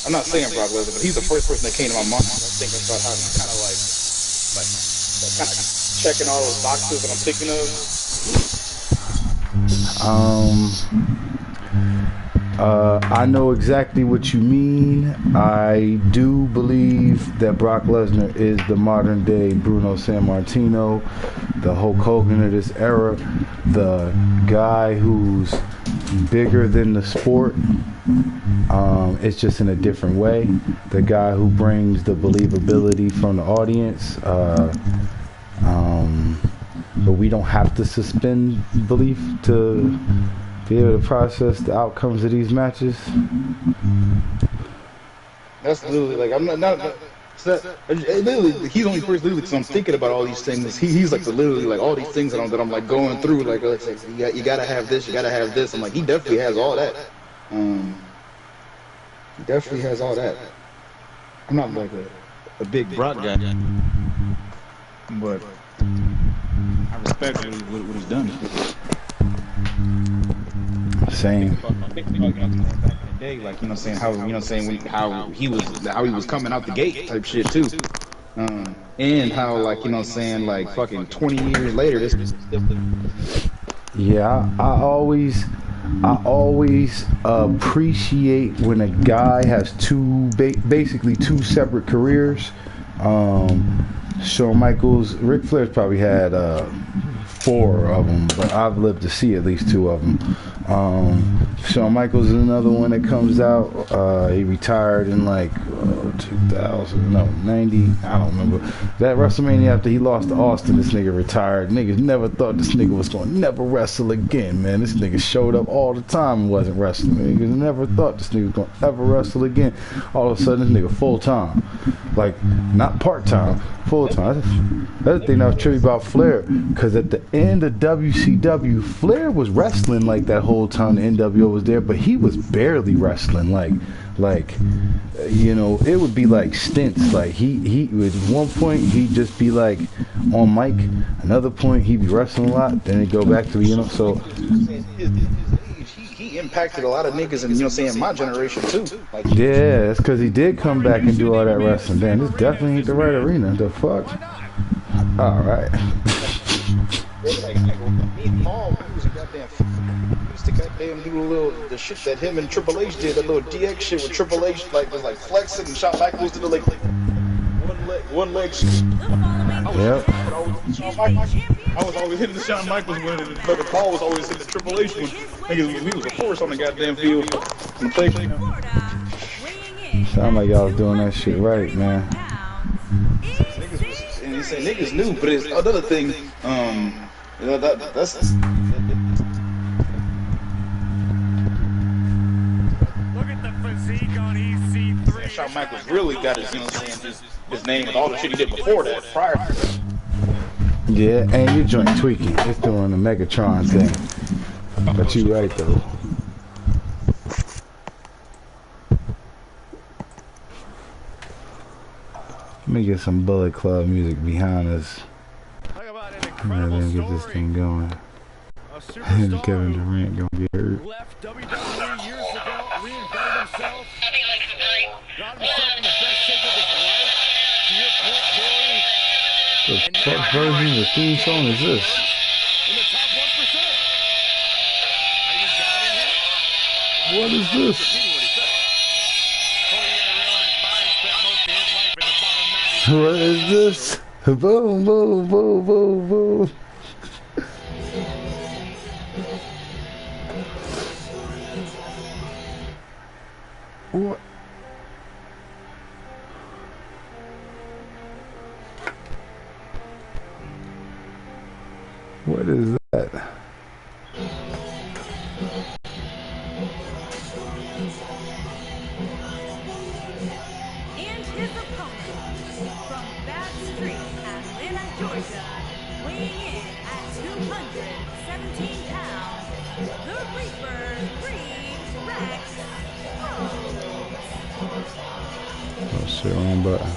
I'm not saying Brock Lesnar, but he's the first person that came to my mind. I'm thinking about how he's kind of kind of checking all those boxes that I'm thinking of. I know exactly what you mean. I do believe that Brock Lesnar is the modern day Bruno Sammartino, the Hulk Hogan of this era, the guy who's bigger than the sport. It's just in a different way. The guy who brings the believability from the audience. But we don't have to suspend belief to be able to process the outcomes of these matches. That's literally like I'm not literally he's only first literally because I'm thinking about all these things. He's like literally like all these things that I'm like going through. Like it's like you gotta have this, you gotta have this. I'm like he definitely has all that. He definitely has all that. I'm not like a big Brock guy, but I respect what he's done. Same. Back in the day, like how he was coming out the gate type shit too, and how like fucking 20 years later this. Yeah, I always appreciate when a guy has basically two separate careers. Shawn Michaels, Ric Flair's probably had 4 of them, but I've lived to see at least 2 of them. Shawn Michaels is another one that comes out. He retired in like 90, I don't remember. That WrestleMania after he lost to Austin, this nigga retired. Niggas never thought this nigga was going to never wrestle again, man. This nigga showed up all the time and wasn't wrestling. Niggas never thought this nigga was going to ever wrestle again. All of a sudden, this nigga full-time. Like, not part-time, full-time. That's the thing that was trippy about Flair, because at the end of WCW, Flair was wrestling like that whole time the NWO was there, but he was barely wrestling. Like it would be like stints. Like he at one point he'd just be like on mic, another point he'd be wrestling a lot, then he'd go back to so he impacted a lot of niggas in my generation too. Like, yeah, that's because he did come back and do all that wrestling. Damn, this definitely ain't the right arena. The fuck? Alright. To goddamn do the shit that him and Triple H did, that little DX shit with Triple H was like flexing and Shawn Michaels did like one leg shit. Yep. I was always hitting the Shawn Michaels one, and the ball was always hitting the Triple H one. Niggas, we was a force on the goddamn field. Sound like y'all was doing that shit right, man. Niggas knew, but it's another thing. That's. Shawn Michaels really got his, his name with all the shit he did before that, prior. Yeah, and your joint tweaking. It's doing the Megatron thing. But you right though. Let me get some Bullet Club music behind us. And then get this thing going. And Kevin Durant gonna get hurt. Left WWE years ago, reinvented himself. Got himself in the best shape of his life. To your point, Corey. The fuck version of the theme song is this? In the top 1%. What is this? What is this? Boom, boom, boom, boom, boom. What? What is that? And his opponent from Bad Street, Atlanta, Georgia, weighing in at 217 pounds, the Reaper, Rex. Oh shit, wrong button.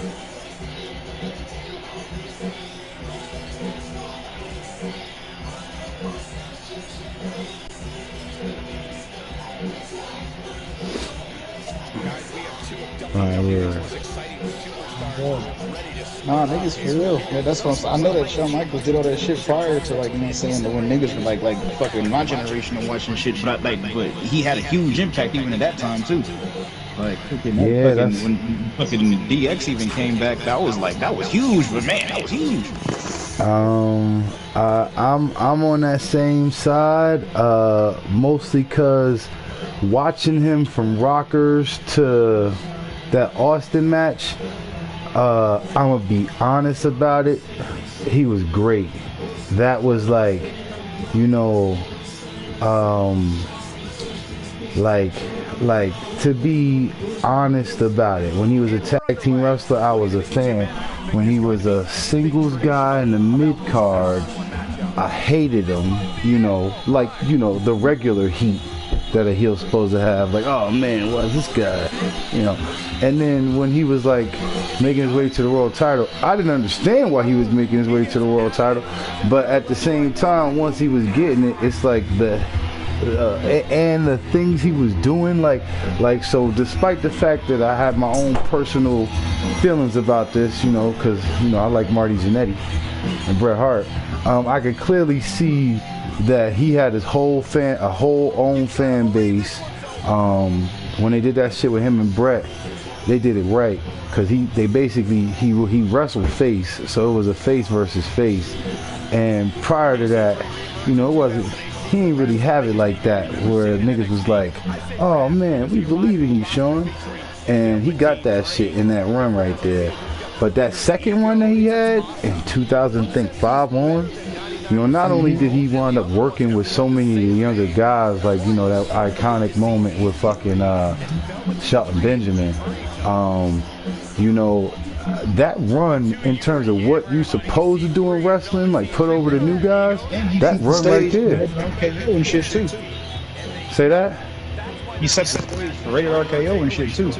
Guys, we have 2 Yeah. Nah, niggas for real. Yeah, that's what I know that Shawn Michaels did all that shit prior to, like, you know what I'm saying, when niggas were like fucking my generation and watching shit, but but he had a huge impact even at that time too. Like Yeah, that's when fucking DX even came back, that was huge, but man, that was huge. I'm on that same side, mostly cause watching him from Rockers to that Austin match, I'm gonna be honest about it, he was great. That was like, you know, like to be honest about it, when he was a tag team wrestler, I was a fan. When he was a singles guy in the mid card, I hated him, you know, like, you know, the regular heat that a heel's supposed to have, like, oh man, what is this guy, you know. And then when he was like making his way to the world title, I didn't understand why he was making his way to the world title, but at the same time, once he was getting it, it's like and the things he was doing, like so despite the fact that I had my own personal feelings about this, you know, because, you know, I like Marty Jannetty and Bret Hart, I could clearly see that he had his whole own fan base. When they did that shit with him and Bret, they did it right, because they basically he wrestled face, so it was a face versus face. And prior to that, you know, he ain't really have it like that, where niggas was like, oh man, we believe in you, Sean. And he got that shit in that run right there. But that second run that he had in 2005 on, you know, not only did he wind up working with so many of the younger guys, like, you know, that iconic moment with fucking Shelton Benjamin, you know, that run in terms of what you supposed to do in wrestling, like put over the new guys, that run right there. RKO and shit too. Say that? He set the stage for rated RKO and shit too.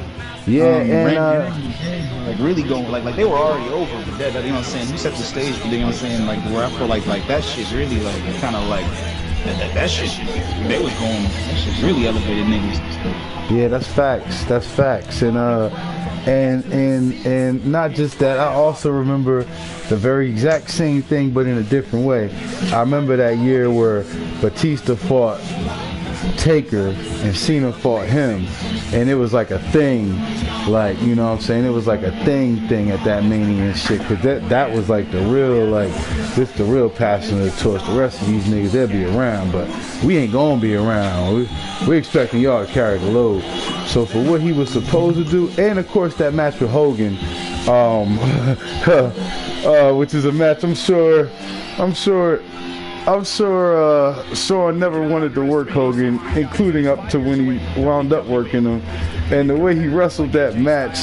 Yeah, and like really going, like they were already over, but that, you know what I'm saying, you set the stage for, you know what I'm saying, like where I feel like that shit really, like, kind of like that shit, they was going, that shit really elevated niggas. Yeah, that's facts. And not just that, I also remember the very exact same thing, but in a different way. I remember that year where Batista fought Taker and Cena fought him, and it was like a thing, like, you know what I'm saying, it was like a thing at that Mania and shit, because that was like the real, like, this the real passion of the torch. The rest of these niggas, they'll be around, but we ain't gonna be around. We expecting y'all to carry the load. So for what he was supposed to do, and of course that match with Hogan, which is a match I'm sure Shawn never wanted to work Hogan, including up to when he wound up working him. And the way he wrestled that match,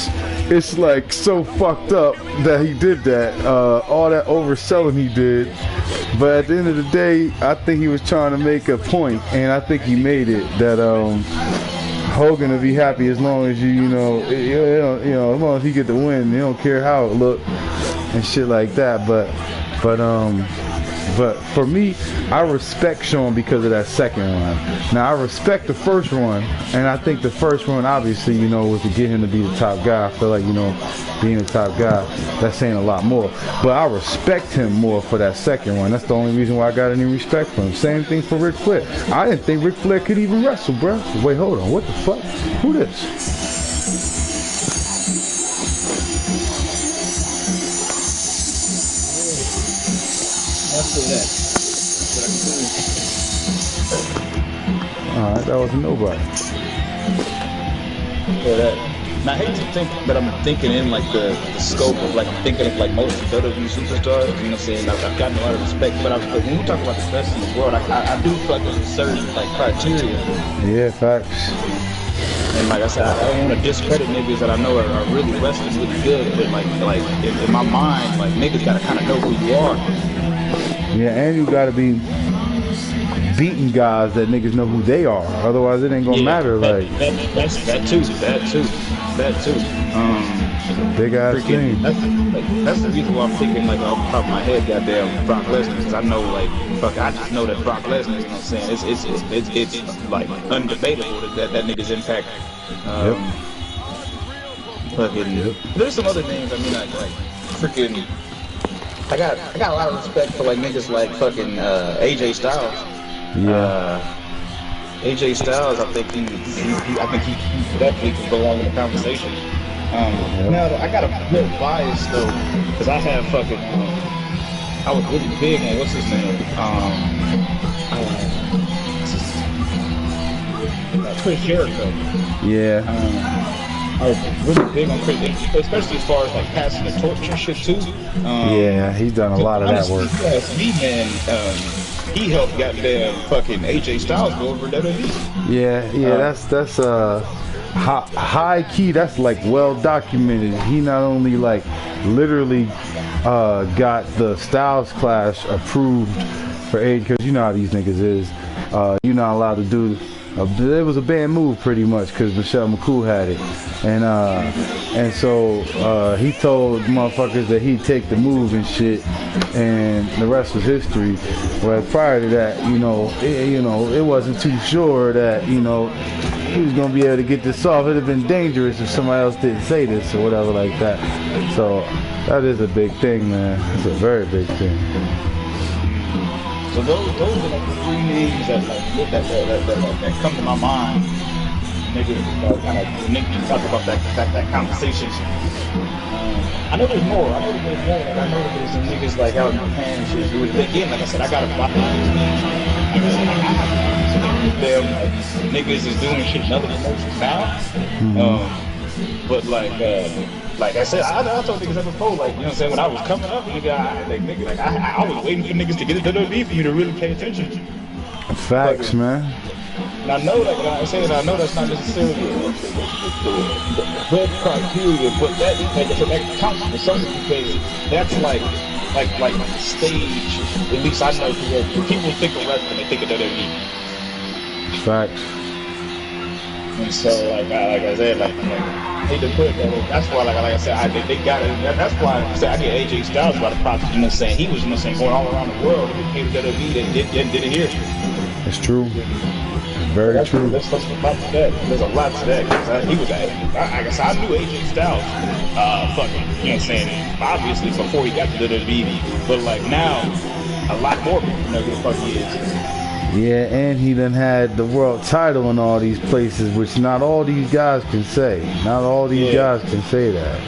it's like so fucked up that he did that. All that overselling he did. But at the end of the day, I think he was trying to make a point, and I think he made it, that Hogan will be happy as long as you know, as long as he get the win. They don't care how it look and shit like that. But for me, I respect Shawn because of that second run. Now, I respect the first run, and I think the first run, obviously, you know, was to get him to be the top guy. I feel like, you know, being the top guy, that's saying a lot more. But I respect him more for that second run. That's the only reason why I got any respect for him. Same thing for Ric Flair. I didn't think Ric Flair could even wrestle, bro. Wait, hold on. What the fuck? Who this? Alright, that wasn't nobody. Yeah, that. And I hate to think that I'm thinking in like the scope of, like, I'm thinking of like most WWE superstars, you know what I'm saying? I've gotten a lot of respect, but when we talk about the best in the world, I do feel like there's a certain like criteria. Yeah, facts. And like I said, I don't want to discredit niggas that I know are really wrestling really good, but like in my mind, like, niggas gotta kind of know who you are. Yeah, and you gotta be beating guys that niggas know who they are. Otherwise, it ain't gonna matter. Like that too. Big ass thing. That's the reason why I'm thinking, like, off the top of my head, goddamn Brock Lesnar, because I know, like, fuck, I just know that Brock Lesnar, you know what I'm saying? It's like undebatable that nigga's impact. Fucking, there's some other names. I mean, like freaking. I got a lot of respect for like niggas like fucking AJ Styles. Yeah. AJ Styles, I think he definitely can belong in the conversation. Now I got a real bias though, because I have fucking. I was really big on what's his name? Chris Jericho. Yeah. I was really big on Chris, especially as far as like passing the torch and shit too. Yeah, he's done a lot of that work. Me, man, he helped goddamn fucking AJ Styles go over WWE. Yeah, that's high key. That's like well documented. He not only like literally got the Styles Clash approved for AJ, because you know how these niggas is. You're not allowed to do. It was a banned move pretty much because Michelle McCool had it, and so he told motherfuckers that he'd take the move and shit, and the rest was history. But prior to that, it wasn't too sure that he was gonna be able to get this off. It'd have been dangerous if somebody else didn't say this or whatever like that. So that is a big thing, man. It's a very big thing. So those are like the three names that come to my mind. Niggas talk about that conversation. I know there's more. Like, I know there's some niggas like out in Japan and shit. Again, like I said, I got a lot of them niggas is doing shit in other promotions now. But like I said, I told niggas that before, like, you know what I'm saying, when I was coming up, I was waiting for niggas to get to WWE for me to really pay attention. Facts, man. And I know, like I said, I know that's not necessarily the criteria, but that counts for something, because that's like stage. At least I know when people think of wrestling, they think of WWE. Facts. And so, like I said, I hate to put it that way. That's why, like I said, they got it. That's why I say I get AJ Styles by the props. You know what I'm saying? He was, going all around the world. He came to WWE, they didn't hear it. It's true. Very true. There's a lot to that. There's a lot to that. He was, I guess I knew AJ Styles, fucking, you know what I'm saying? Obviously before he got to WWE, but like now, a lot more people know who the fuck he is. Yeah, and he done had the world title in all these places, which not all these guys can say. Not all these guys can say that.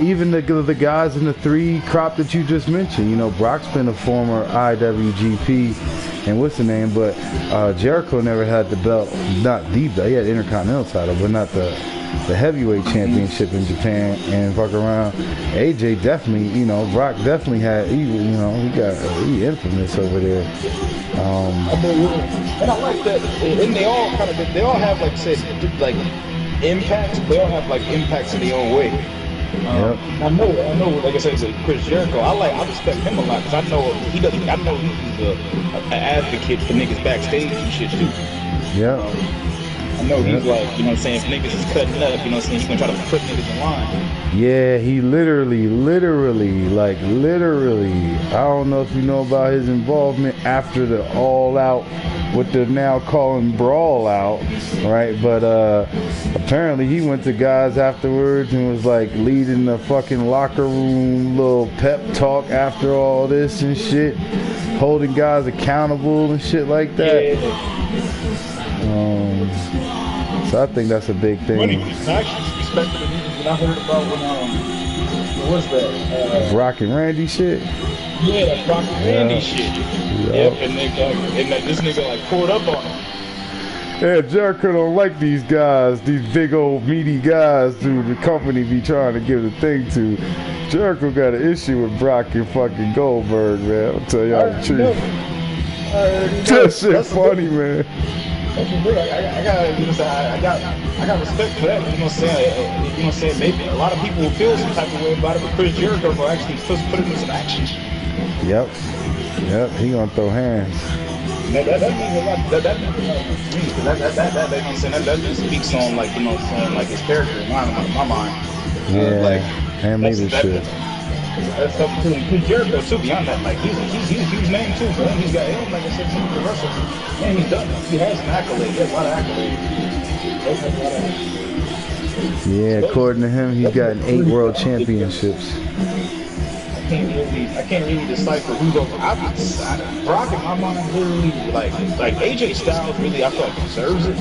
Even the guys in the three crop that you just mentioned. Brock's been a former IWGP, and what's the name? But Jericho never had the belt. Not the belt. He had the Intercontinental title, but not the heavyweight championship in Japan. And fuck around. AJ definitely, Brock definitely had. He infamous over there. And I like that. And they all have, like I said, like impacts. They all have like impacts in their own way. Yep. I know. Like I said, Chris Jericho. I respect him a lot because I know he's an advocate for niggas backstage and shit too. Yeah. I know he's like, you know what I'm saying, if niggas is cutting up, you know what I'm saying, he's gonna try to put niggas in line. Yeah, he literally, I don't know if you know about his involvement after the All Out, what they're now calling Brawl Out, right? But apparently he went to guys afterwards and was like leading the fucking locker room little pep talk after all this and shit, holding guys accountable and shit like that. So I think that's a big thing. I actually respected the niggas when I heard about what's that? Rock and Randy shit? Yeah, that Rock and Randy shit. Yep, and this nigga like pulled up on him. Yeah, Jericho don't like these guys, these big old meaty guys who the company be trying to give the thing to. Jericho got an issue with Brock and fucking Goldberg, man. I'll tell y'all the truth. That shit funny, man. I got respect for that. You know what I'm saying? Maybe a lot of people will feel some type of way about it, but Chris Jericho will actually put it into some action. Yep, he gonna throw hands. That means a lot. That means a lot to me. That just speaks on, like, you know what I'm saying, like his character in my mind. Yeah, and leadership. That's something too. Chris Jericho too. Beyond that, like he's a huge name too. Bro. He's got, like I said, he's a wrestler, and he's done it. He has an accolade. He has a lot of accolades. Yeah, according to him, he's gotten 8 world championships. I can't really decipher who's over. Brock in my mind literally like AJ Styles really I feel like deserves it.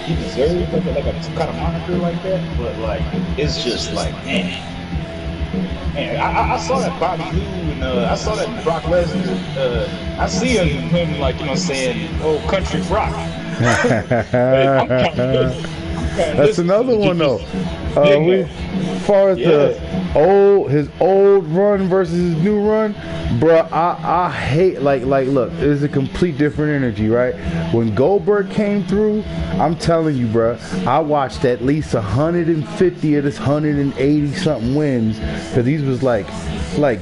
He deserves like some kind of moniker like that, but like it's just like man, I saw that Bobby Lou and I saw that Brock Lesnar. I see him like you know saying old country Brock. That's another one though. As far as his old run versus his new run, bruh, I hate like look, it's a complete different energy, right? When Goldberg came through, I'm telling you, bruh, I watched at least 150 of this 180 something wins, because these was like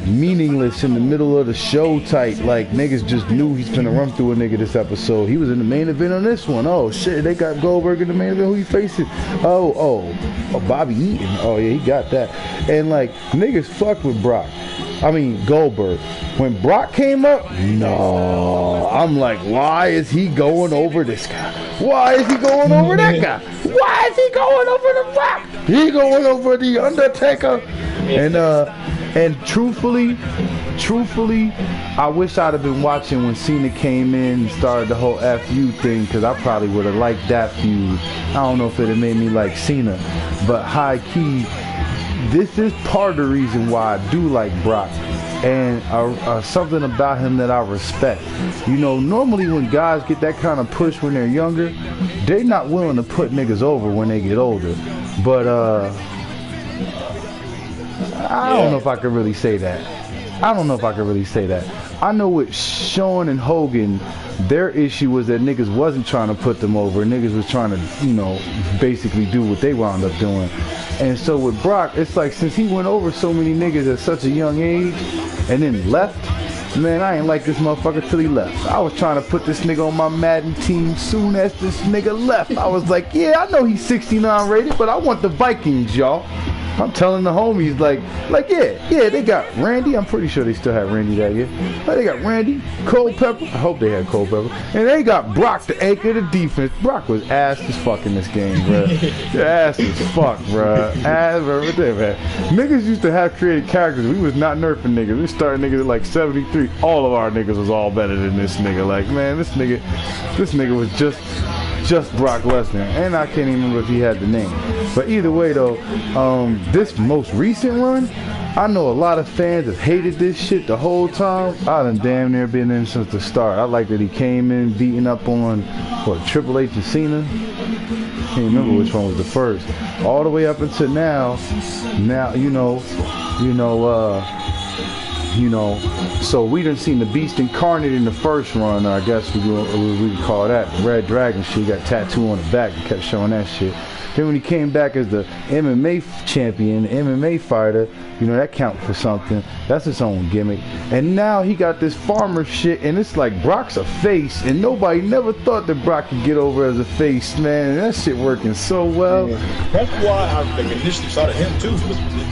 meaningless in the middle of the show type. Like niggas just knew he's gonna run through a nigga this episode. He was in the main event on this one. Oh shit, they got Goldberg in the main event. Who he facing? Oh, Bobby Eaton. Oh yeah, he got that. And like niggas fuck with Brock. I mean Goldberg. When Brock came up, no, I'm like, why is he going over this guy? Why is he going over that guy? Why is he going over the Brock? He going over the Undertaker. And truthfully, I wish I'd have been watching when Cena came in and started the whole FU thing, because I probably would have liked that feud. I don't know if it had made me like Cena, but high key, this is part of the reason why I do like Brock, and something about him that I respect. You know, normally when guys get that kind of push when they're younger, they're not willing to put niggas over when they get older. But I don't know if I could really say that. I know with Shawn and Hogan, their issue was that niggas wasn't trying to put them over. Niggas was trying to, you know, basically do what they wound up doing. And so with Brock, it's like since he went over so many niggas at such a young age and then left, man, I ain't like this motherfucker till he left. I was trying to put this nigga on my Madden team soon as this nigga left. I was like, yeah, I know he's 69 rated, but I want the Vikings, y'all. I'm telling the homies, like, yeah, they got Randy. I'm pretty sure they still have Randy that year. They got Randy, Culpepper. I hope they had Culpepper. And they got Brock, the anchor of the defense. Brock was ass as fuck in this game, bro. Ass as fuck, bro. Ass, bro. Right there, man. Niggas used to have created characters. We was not nerfing niggas. We started niggas at like 73. All of our niggas was all better than this nigga. Like, man, this nigga was just Brock Lesnar, and I can't even remember if he had the name. But either way though, this most recent run, I know a lot of fans have hated this shit the whole time. I done damn near been in since the start. I like that he came in beating up on Triple H and Cena. Can't remember which one was the first. All the way up until now, so we done seen the Beast Incarnate in the first run. I guess we could call that the Red Dragon shit. He got tattoo on the back and kept showing that shit. Then when he came back as the MMA champion, MMA fighter, you know, that counts for something. That's his own gimmick. And now he got this farmer shit, and it's like Brock's a face, and nobody never thought that Brock could get over as a face, man. And that shit working so well. Yeah. That's why I initially thought of him too.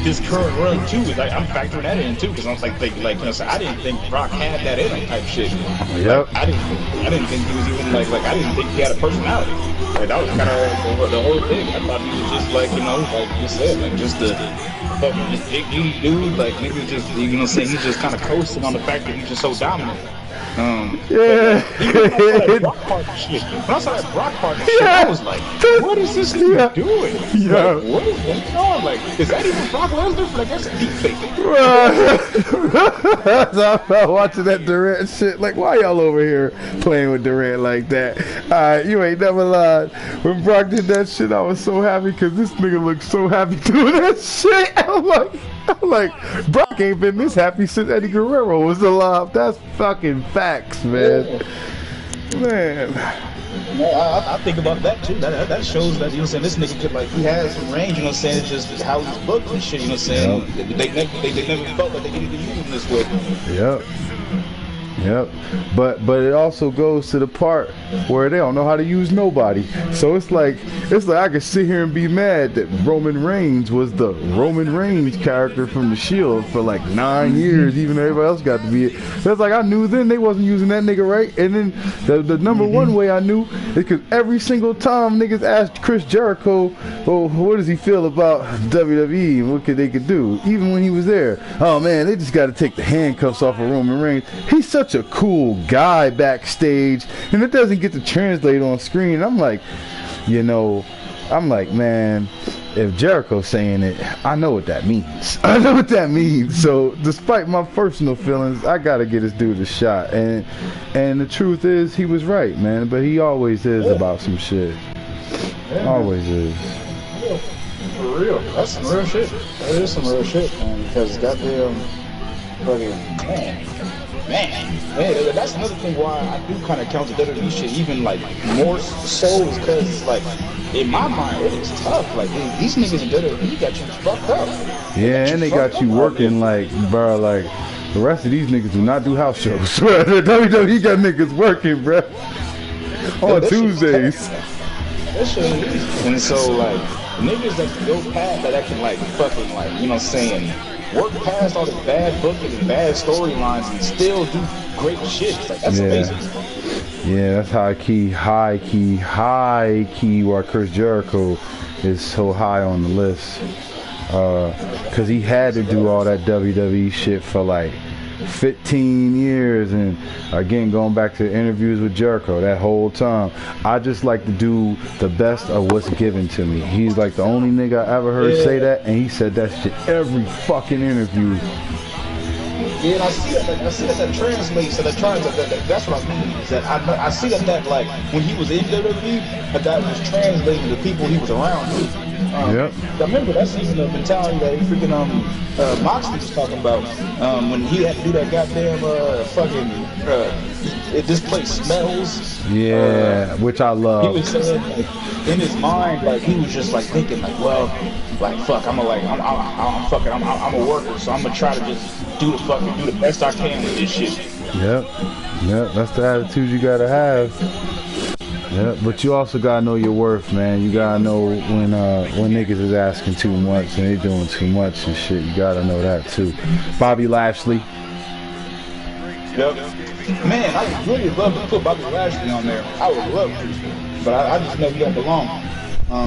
His current run too. Like, I'm factoring that in too, because I was like, you know, so I didn't think Brock had that in him type shit. Yep. Like, I didn't think he was even like I didn't think he had a personality. Like that was kind of the whole thing. I thought he was just like, you know, like you said, like just the fucking just big dude, like niggas just, you know what I'm saying, he's just kind of coasting on the fact that he's just so dominant. Yeah. When I saw that Brock part shit, I was like, what is this nigga doing? Yeah. Like, what is going on? Like, is that even Brock Lesnar? Like, that's a deep fake. I'm watching that Durant shit. Like, why y'all over here playing with Durant like that? You ain't never lied. When Brock did that shit, I was so happy because this nigga looked so happy doing that shit. I'm like, Brock ain't been this happy since Eddie Guerrero was alive. That's fucking facts, man. Man. I think about that too. That shows that, you know what I'm saying, this nigga could, like, he has some range, you know what I'm saying, it's just how he's booked and shit, you know what I'm saying. Yep. They never felt like they needed to use him this way. Yep. Yep. But it also goes to the part where they don't know how to use nobody. So it's like I could sit here and be mad that Roman Reigns was the Roman Reigns character from the Shield for like 9 years, even though everybody else got to be it. That's like I knew then they wasn't using that nigga right. And then the number one way I knew is because every single time niggas asked Chris Jericho, well, what does he feel about WWE and what they could do? Even when he was there, oh man, they just got to take the handcuffs off of Roman Reigns. He's such a cool guy backstage, and it doesn't get to translate on screen. I'm like, man, if Jericho's saying it, I know what that means. I know what that means. So despite my personal feelings, I gotta get this dude a shot. And the truth is, he was right, man. But he always is about some shit. Always is. For real. That's some real shit. That is some real shit, man. Because goddamn, man, that's another thing why I do kind of count the WWE shit even like more so is because like in my mind it is tough. Like these niggas in WWE got you fucked up. Yeah, and they got you working like, bro, like the rest of these niggas do not do house shows. WWE got niggas working, bro, on Tuesdays. That shit is. And so like niggas that can go past that can like fucking like, you know what I'm saying, work past all the bad booking and bad storylines and still do great shit. Like, that's amazing. Yeah, that's high key why Chris Jericho is so high on the list. Cause he had to do all that WWE shit for like 15 years, and again going back to interviews with Jericho that whole time, I just like to do the best of what's given to me. He's like the only nigga I ever heard say that, and he said that shit every fucking interview. Yeah, and I see that translates, and that's what I mean, is that I see that like, when he was in WWE, that was translating to people he was around. Yep. I remember that season of mentality that he freaking Moxley was talking about when he had to do that goddamn this place smells. Yeah, which I love. He was saying like, in his mind, like he was just like thinking like, well, like fuck, I'm a worker, so I'm gonna try to just do the best I can with this shit. Yep, that's the attitude you gotta have. Yeah, but you also gotta know your worth, man. You gotta know when niggas is asking too much and they doing too much and shit. You gotta know that too. Bobby Lashley. Yep. Man, I would really love to put Bobby Lashley on there. I would love to, but I just know he don't belong.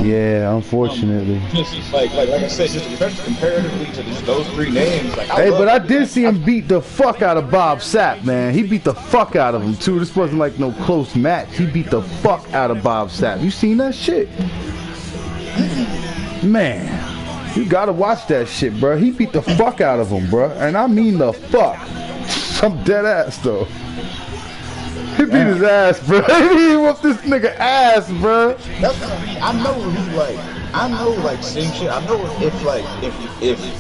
Yeah, unfortunately. Just like I said, just comparatively to just those three names. Like, but I did see him beat the fuck out of Bob Sapp, man. He beat the fuck out of him too. This wasn't like no close match. He beat the fuck out of Bob Sapp. You seen that shit? Man, you gotta watch that shit, bro. He beat the fuck out of him, bro, and I mean the fuck. I'm dead ass though. He beat his ass, bro. He whooped this nigga ass, bro. That's what I mean. I know same shit. I know if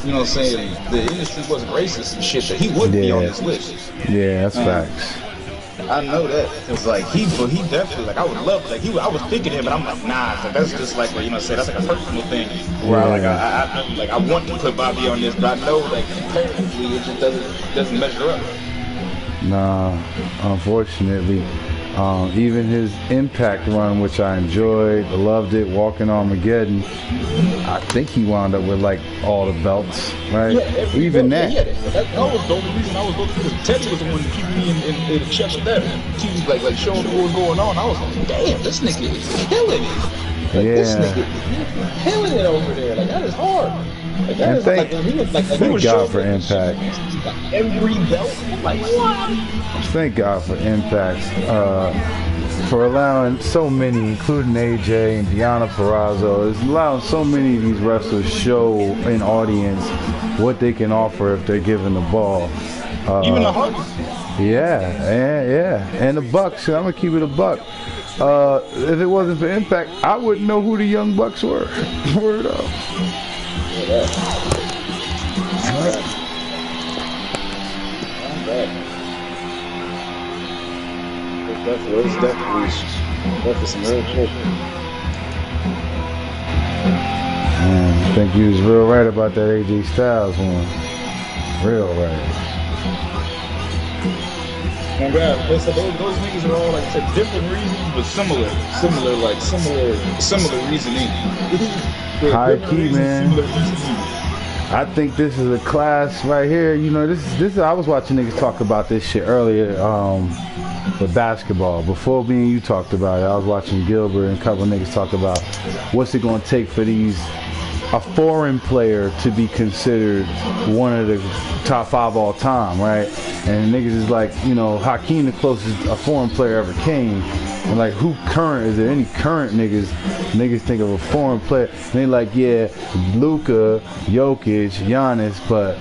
you know what I'm saying, the industry wasn't racist and shit, that he wouldn't be on this list. Yeah, that's facts. I know that. It's like he definitely, like, I would love, like, I was thinking him, and I'm like, nah, that's just like, you know what I'm saying, that's like a personal thing where I want to put Bobby on this, but I know like comparatively it just doesn't measure up. Nah, unfortunately, even his Impact run, which I enjoyed, loved it, Walking Armageddon, I think he wound up with like all the belts, right? Yeah, even that. Yeah, that was the only reason I was looking, because Teddy was the one to keep me in check with that. He was like showing me what was going on. I was like, damn, this nigga is killing it. Like, this nigga is killing it over there. Like, that is hard. Like, that is thank God for Impact. Every belt, like, what? Thank God for Impact, for allowing so many, including AJ and Deonna Purrazzo, is allowing so many of these wrestlers show an audience what they can offer if they're given the ball. Even the Hardys. Yeah, and the Bucks. I'm gonna keep it a buck. If it wasn't for Impact, I wouldn't know who the Young Bucks were. Word up. It's definitely some real shit. I think you was real right about that AJ Styles one. Real right. Oh God, so those niggas are all like for different reasons, but similar reasoning. For High different key, reasons, man. similar reasoning. I think this is a class right here. You know, this. I was watching niggas talk about this shit earlier with basketball. Before me and you talked about it, I was watching Gilbert and a couple of niggas talk about what's it going to take for a foreign player to be considered one of the top 5 all time, right? And niggas is like, you know, Hakeem the closest a foreign player ever came. And like, who current? Is there any current niggas? Niggas think of a foreign player. And they like, yeah, Luka, Jokic, Giannis, but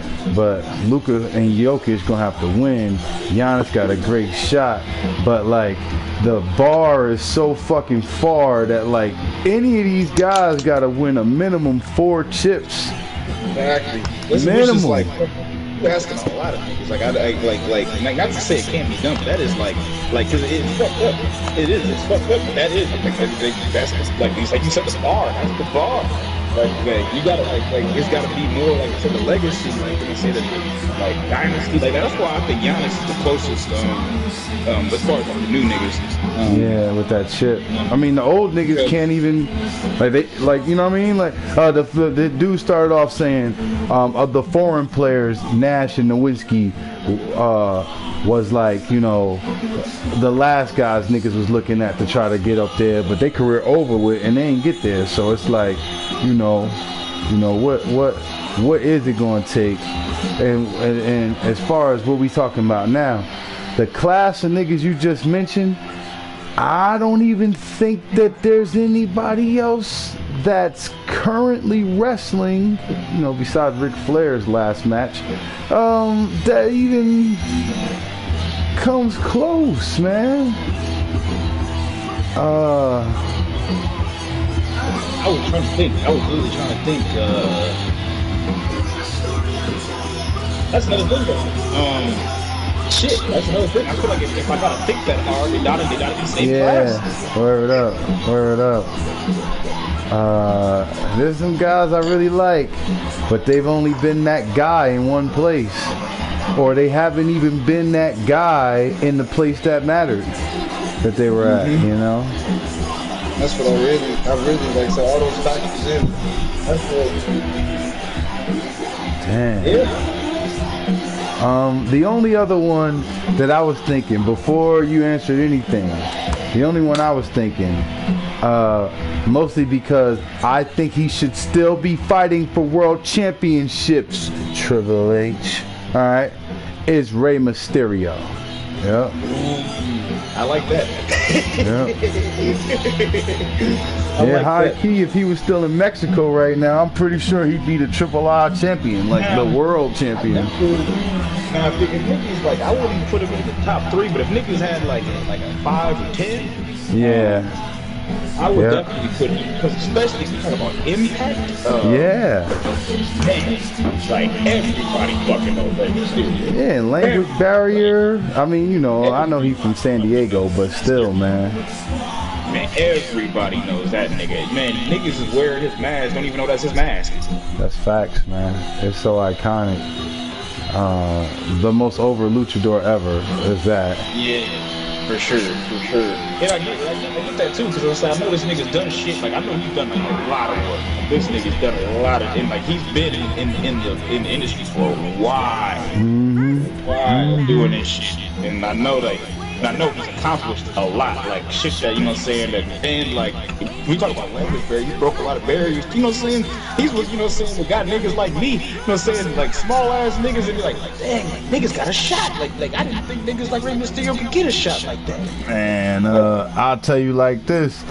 Luka and Jokic gonna have to win. Giannis got a great shot, but like the bar is so fucking far that like any of these guys gotta win a minimum 4 chips. Exactly. Minimum. Like, you're asking a lot of niggas. Like, not to say it can't be done, but that is like, cause it's fucked up. It's fucked up. But that is that's like you said, the bar. That's the bar. Like you gotta it's gotta be more like for the legacy. Like they say that like dynasty. Like that's why I think Giannis is the closest. As far as like, the new niggas. Yeah, with that chip. I mean, the old niggas can't even you know what I mean? Like the dude started off saying of the foreign players, Nash and Nowitzki was like, you know, the last guys niggas was looking at to try to get up there, but their career over with and they ain't get there. So it's like, you know what is it going to take? And as far as what we talking about now, the class of niggas you just mentioned, I don't even think that there's anybody else that's currently wrestling, you know, besides Ric Flair's last match, that even comes close, man. I was trying to think. I was really trying to think. That's another thing, though. Shit, that's another thing. I feel like if I gotta think that hard, they gotta be the same class. Word it up. There's some guys I really like, but they've only been that guy in one place, or they haven't even been that guy in the place that mattered that they were at. You know. That's what I really like. So all those factors in. That's what. Damn. Yeah. The only other one that I was thinking before you answered anything, the only one I was thinking, mostly because I think he should still be fighting for world championships, Triple H, all right, is Rey Mysterio. Yeah. I like that. Yeah, high key, if he was still in Mexico right now, I'm pretty sure he'd be the Triple I champion, like the world champion. Now, if niggas, like, I wouldn't put him in the top 3, but if niggas had like a 5 or 10, yeah. I would definitely put him, because especially if you talk about impact. Man, like everybody fucking knows Rey Mysterio. Yeah, language barrier. I mean, you know, I know he's from San Diego, but still, man. Man, everybody knows that nigga. Man, niggas is wearing his mask, don't even know that's his mask. That's facts, man. It's so iconic. The most over luchador ever is that. Yeah, for sure. And I get that too, because I know this nigga's done shit. Like, I know he's done like a lot of work. This nigga's done a lot of, and like he's been in the industry for a while. Doing this shit. And I know he's accomplished a lot, like shit that, you know what I'm saying, that, and like, we talk about language barriers, he broke a lot of barriers, you know what I'm saying, he's what, you know what I'm saying, we got niggas like me, you know what I'm saying, like small ass niggas, and be like, dang, niggas got a shot, like I didn't think niggas like Rey Mysterio could get a shot like that. And I'll tell you like this,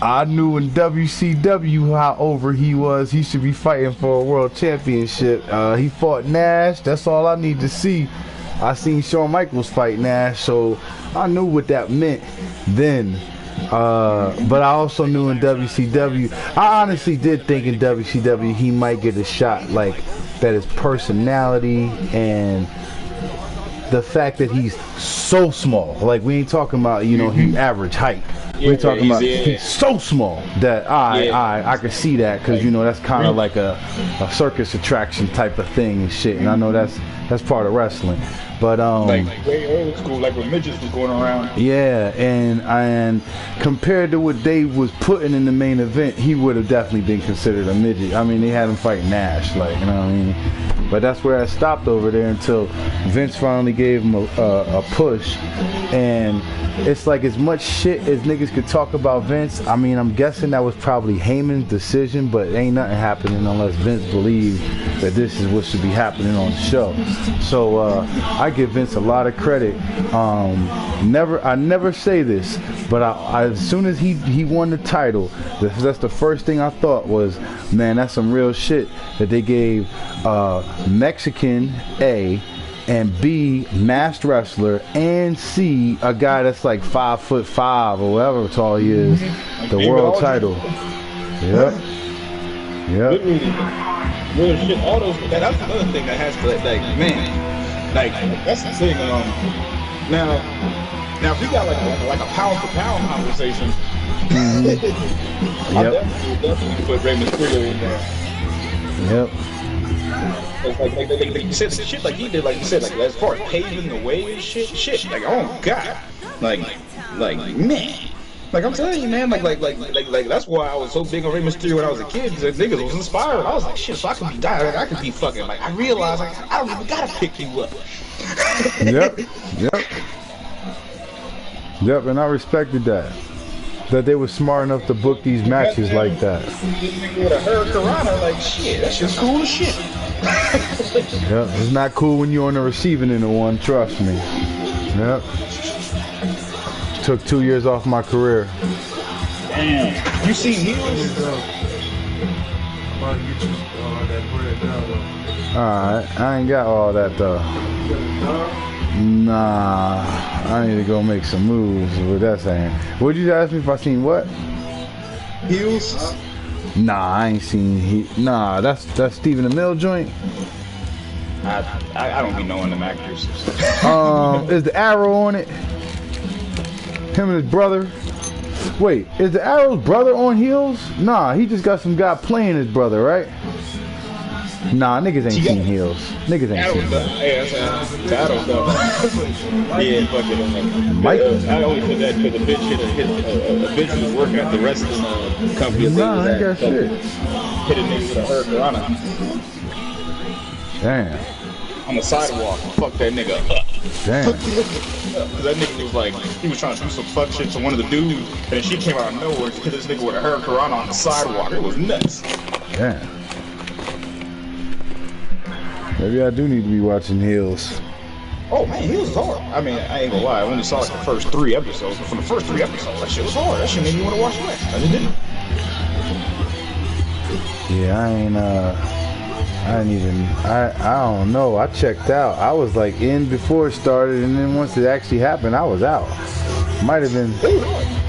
I knew in WCW how over he was. He should be fighting for a world championship. He fought Nash, that's all I need to see. I seen Shawn Michaels fight Nash, so I knew what that meant then. But I also knew in WCW, I honestly did think in WCW he might get a shot, like that his personality and the fact that he's so small. Like, we ain't talking about, you know, he average height. We're talking about he's so small that I can see that, because, you know, that's kind of like a circus attraction type of thing and shit, and I know that's part of wrestling. But like way old school, like when midgets was going around. yeah, and compared to what Dave was putting in the main event, he would have definitely been considered a midget. I mean, they had him fight Nash, like, you know what I mean. But that's where I stopped over there until Vince finally gave him a push. And it's like as much shit as niggas could talk about Vince, I mean, I'm guessing that was probably Heyman's decision, but ain't nothing happening unless Vince believed that this is what should be happening on the show. So I give Vince a lot of credit. I never say this, but as soon as he won the title, that's the first thing I thought was, man, that's some real shit that they gave Mexican A, and B, masked wrestler, and C, a guy that's like 5'5" or whatever tall he is, the world title. Yep. Real shit. All those. That's another thing that has to, like, man, like that's the thing. Now if we got like a pound for pound conversation, I definitely put Rey Mysterio in there. Yep. Like you said, shit like he did, like you said, like as far as paving the way and shit, like, oh god, like man, like I'm telling you, man, like that's why I was so big on Rey Mysterio when I was a kid, because niggas was inspired. I was like, shit, so I could be dying, like I could be fucking, like I realized, like I don't even gotta pick you up. Yep, and I respected that they were smart enough to book these matches like that. This nigga with a hurricanrana, like shit, that's just cool as shit. Yep, it's not cool when you're on the receiving end of one, trust me. Yep. Took 2 years off my career. Damn. You seen heels? Alright, I ain't got all that though. Nah, I need to go make some moves. What that saying? Would you ask me if I seen what? Heels? Nah, I ain't seen Nah, that's Stephen Amell joint. I don't be knowing them actors. Is the Arrow on it? Him and his brother. Wait, is the Arrow's brother on Heels? Nah, he just got some guy playing his brother, right? Nah, niggas ain't seen Heels. Niggas ain't seen Heels. Yeah, I don't know. Yeah, fuck it. Mike? I always said that because a bitch was working at the wrestling company. Nah, I ain't got shit. Hit a nigga with a hurricanrana. Damn. On the sidewalk. Fuck that nigga up. Damn. That nigga was like, he was trying to do some fuck shit to one of the dudes, and she came out of nowhere to hit this nigga with a hurricanrana on the sidewalk. It was nuts. Damn. Maybe I do need to be watching Heels. Oh man, Heels is hard. I mean, I ain't gonna lie, I only saw like the first 3 episodes, but from the first 3 episodes, that shit was hard. That shit made me want to watch the rest. I just didn't. Yeah, I don't know. I checked out. I was like in before it started, and then once it actually happened, I was out. Might have been.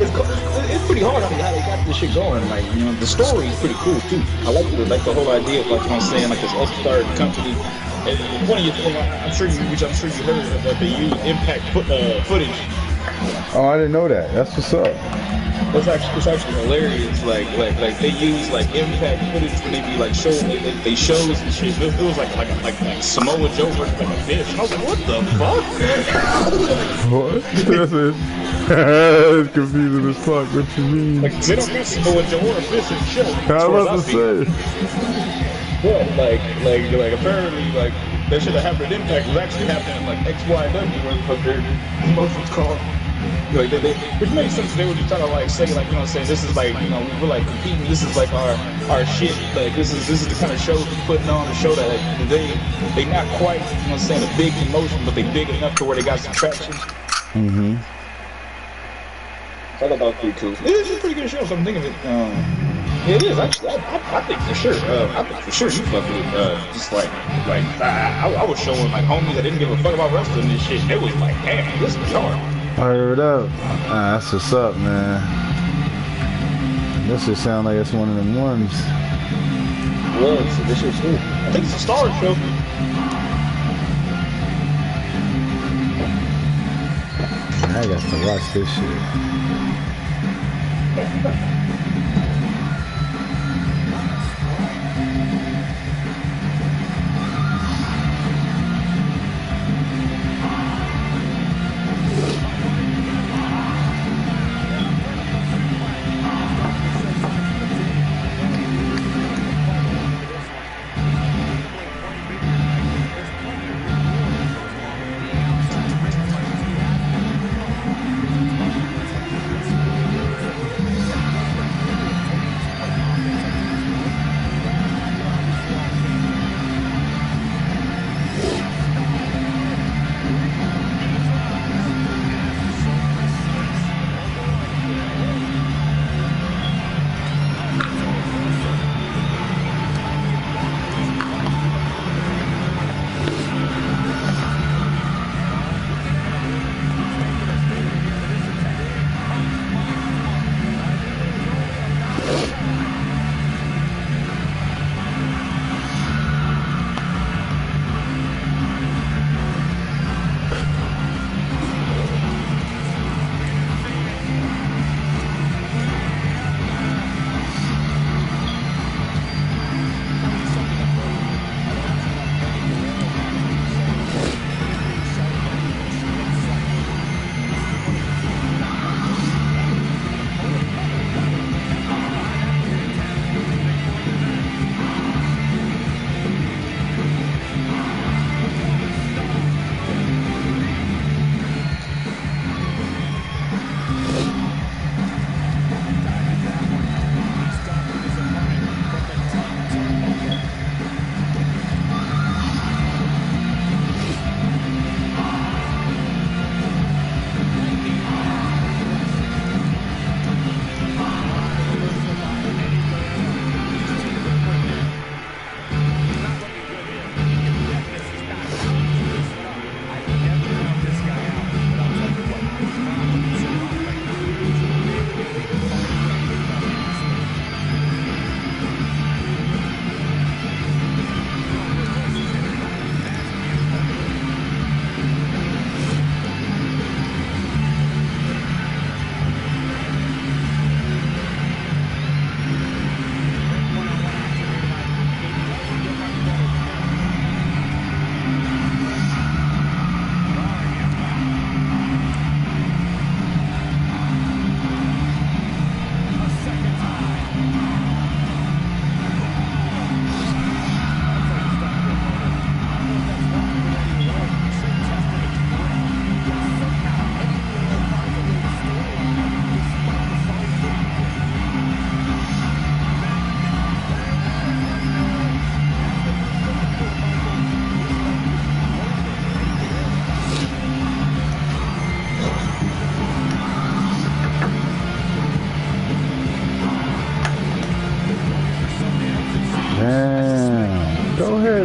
It's pretty hard. I mean, how they got this shit going. Like, you know, the story is pretty cool too. I like the whole idea of, like, you know what I'm saying, like this upstart company. And one of your things, I'm sure you heard that they use impact footage. Oh, I didn't know that. That's what's up. It's actually hilarious. Like they use like impact footage when they be like showing they shows and shit. It was like Samoa Joe versus like a fish. And I was like, what the fuck? What? It's confusing as fuck. What you mean? Like they don't got Samoa Joe or a fish in the show. I was about to say. But like apparently like that shit that happened at Impact was actually happening in like XYW, where the fuck their emotions called. Like which makes sense. They were just trying to like say, like, you know what I'm saying, this is like, you know, we're like competing, this is like our shit, like this is the kind of shows we're putting on, to show that like, they not quite, you know what I'm saying, a big emotion, but they big enough to where they got some traction. Mm-hmm. I thought that was pretty cool. It is a pretty good show, so I'm thinking of it. It is actually. I think for sure. I think for sure you fuck with it. Just like I was showing like homies that didn't give a fuck about wrestling and shit. It was like, damn, this is hard. Heard up. That's what's up, man. This just sound like it's one of them ones. Well, this shit's cool. I think it's a Star show. I got to watch this shit.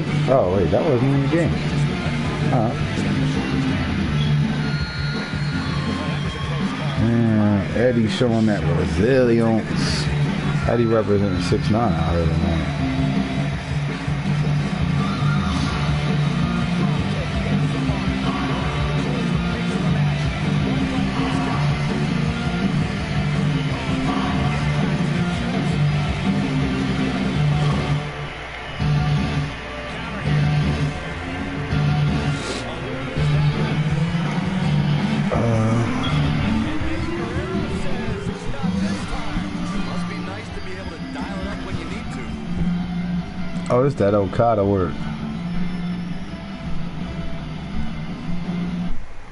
said, oh wait, that wasn't in the game. Man, Eddie showing that resilience. Eddie representing 6'9", I heard him on it. Oh, it's that Okada work.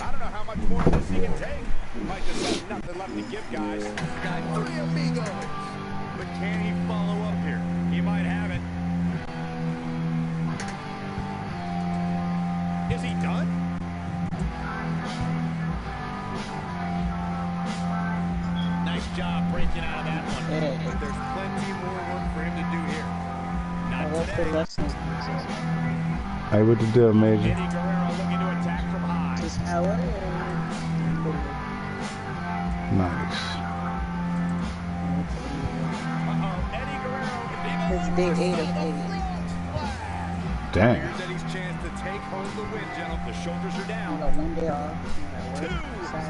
I don't know how much more of this he can take. Might just have nothing left to give, guys. Got 3 amigos. But can he follow up here? He might have it. Is he done? Nice job breaking out of that one. But there's plenty more work for him to do here. Not today. Hey, what the deal, Major? Eddie Guerrero looking to attack from high. Nice. Eddie Guerrero. It's day 8 of 8. Dang. Here's Eddie's chance to take home the win, gentlemen. The shoulders are down. Got 1 day off. 2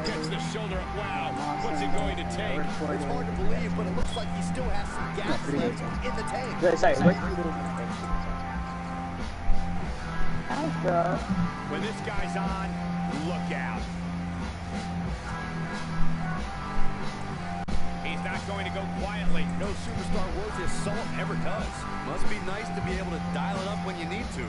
gets the shoulder up. Wow. What's it going to take? It's hard to believe, but it looks like he still has some gas left in the tank. Sorry, what 3 days? How's bro? When this guy's on, look out. He's not going to go quietly. No superstar worth his salt ever does. Must be nice to be able to dial it up when you need to.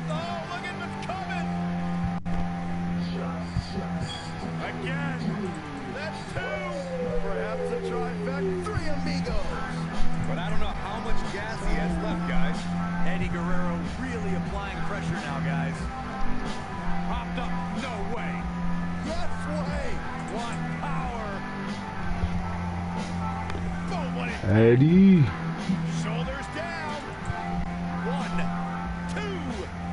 Oh, look at what's coming. Again. That's 2. Perhaps a trifecta. 3 amigos. But I don't know how much gas he has left, guys. Eddie Guerrero really applying pressure now, guys. Popped up. No way. Yes way. What power. Boom, what it Eddie. Shoulders down. 1, 2.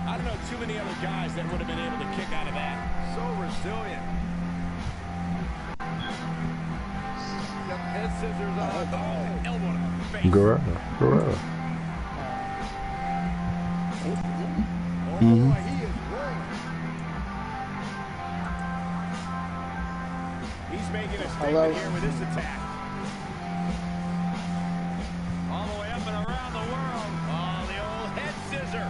I don't know too many other guys that would have been able to kick out of that. So resilient. Got head scissors on. Oh, elbow to the face. Guerrero. Oh, boy, he is rolling. He's making a statement here with this attack. All the way up and around the world. Oh, the old head scissor.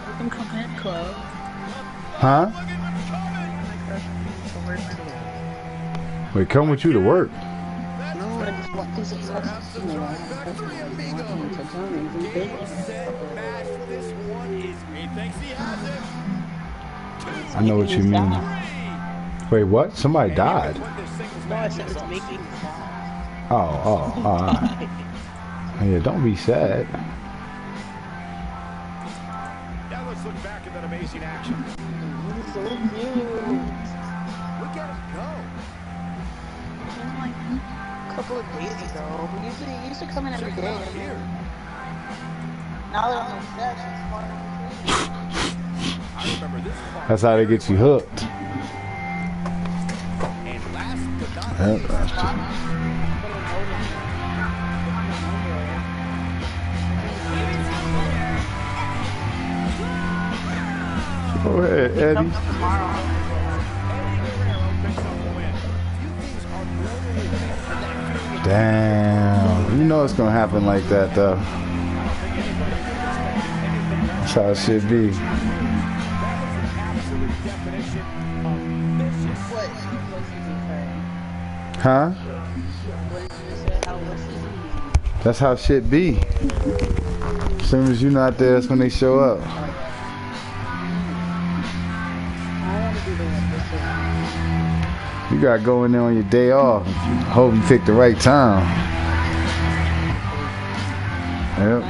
Open Coconut Club. Huh? Look at what's coming. Wait, come with you to work. No, I just want this to This one is. He thinks he has it. I know what you mean. Wait, what? Somebody died. No, I said it's making Oh. Yeah, don't be sad. Now let's look back at that amazing action. He's so cute. Look at him go. Like a couple of days ago. He used to come in every day. Here. Now that I'm upset, she's far I remember this part. That's how they get you hooked. And last but not Yep, least, that's just- Go ahead, Eddie. Damn. You know it's gonna happen like that though. That's how it should be. Huh? That's how shit be. As soon as you're not there, that's when they show up. You gotta go in there on your day off. Hope you pick the right time. Yep.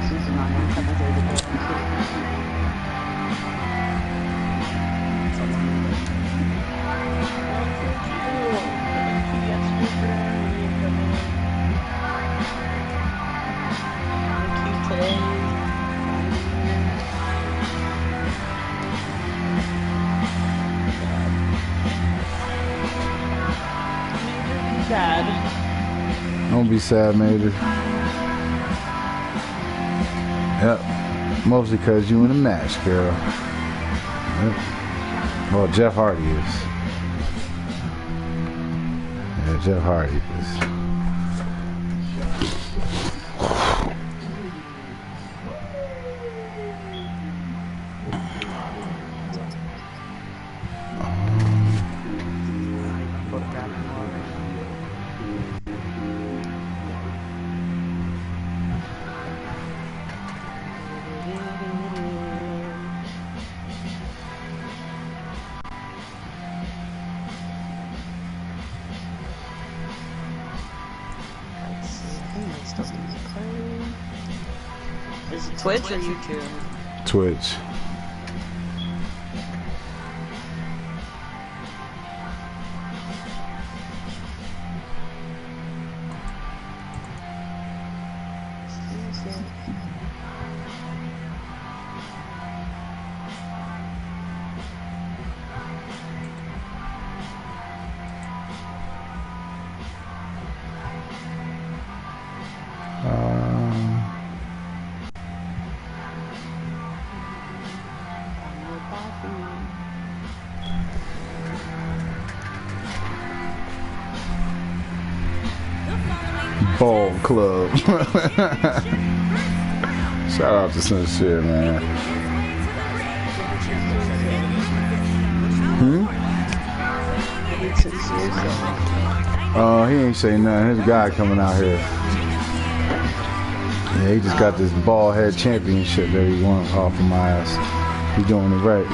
Susan on every time I hear the door. Sad. Don't be sad, Major. Yep. Mostly because you in a match, girl. Yep. Well, Jeff Hardy is. Yeah, Jeff Hardy is. Is it Twitch or YouTube? Twitch. Ball Club. Shout out to Sincere, man. He ain't say nothing. There's a guy coming out here. Yeah, he just got this bald head championship that he won off of my ass. He's doing it right.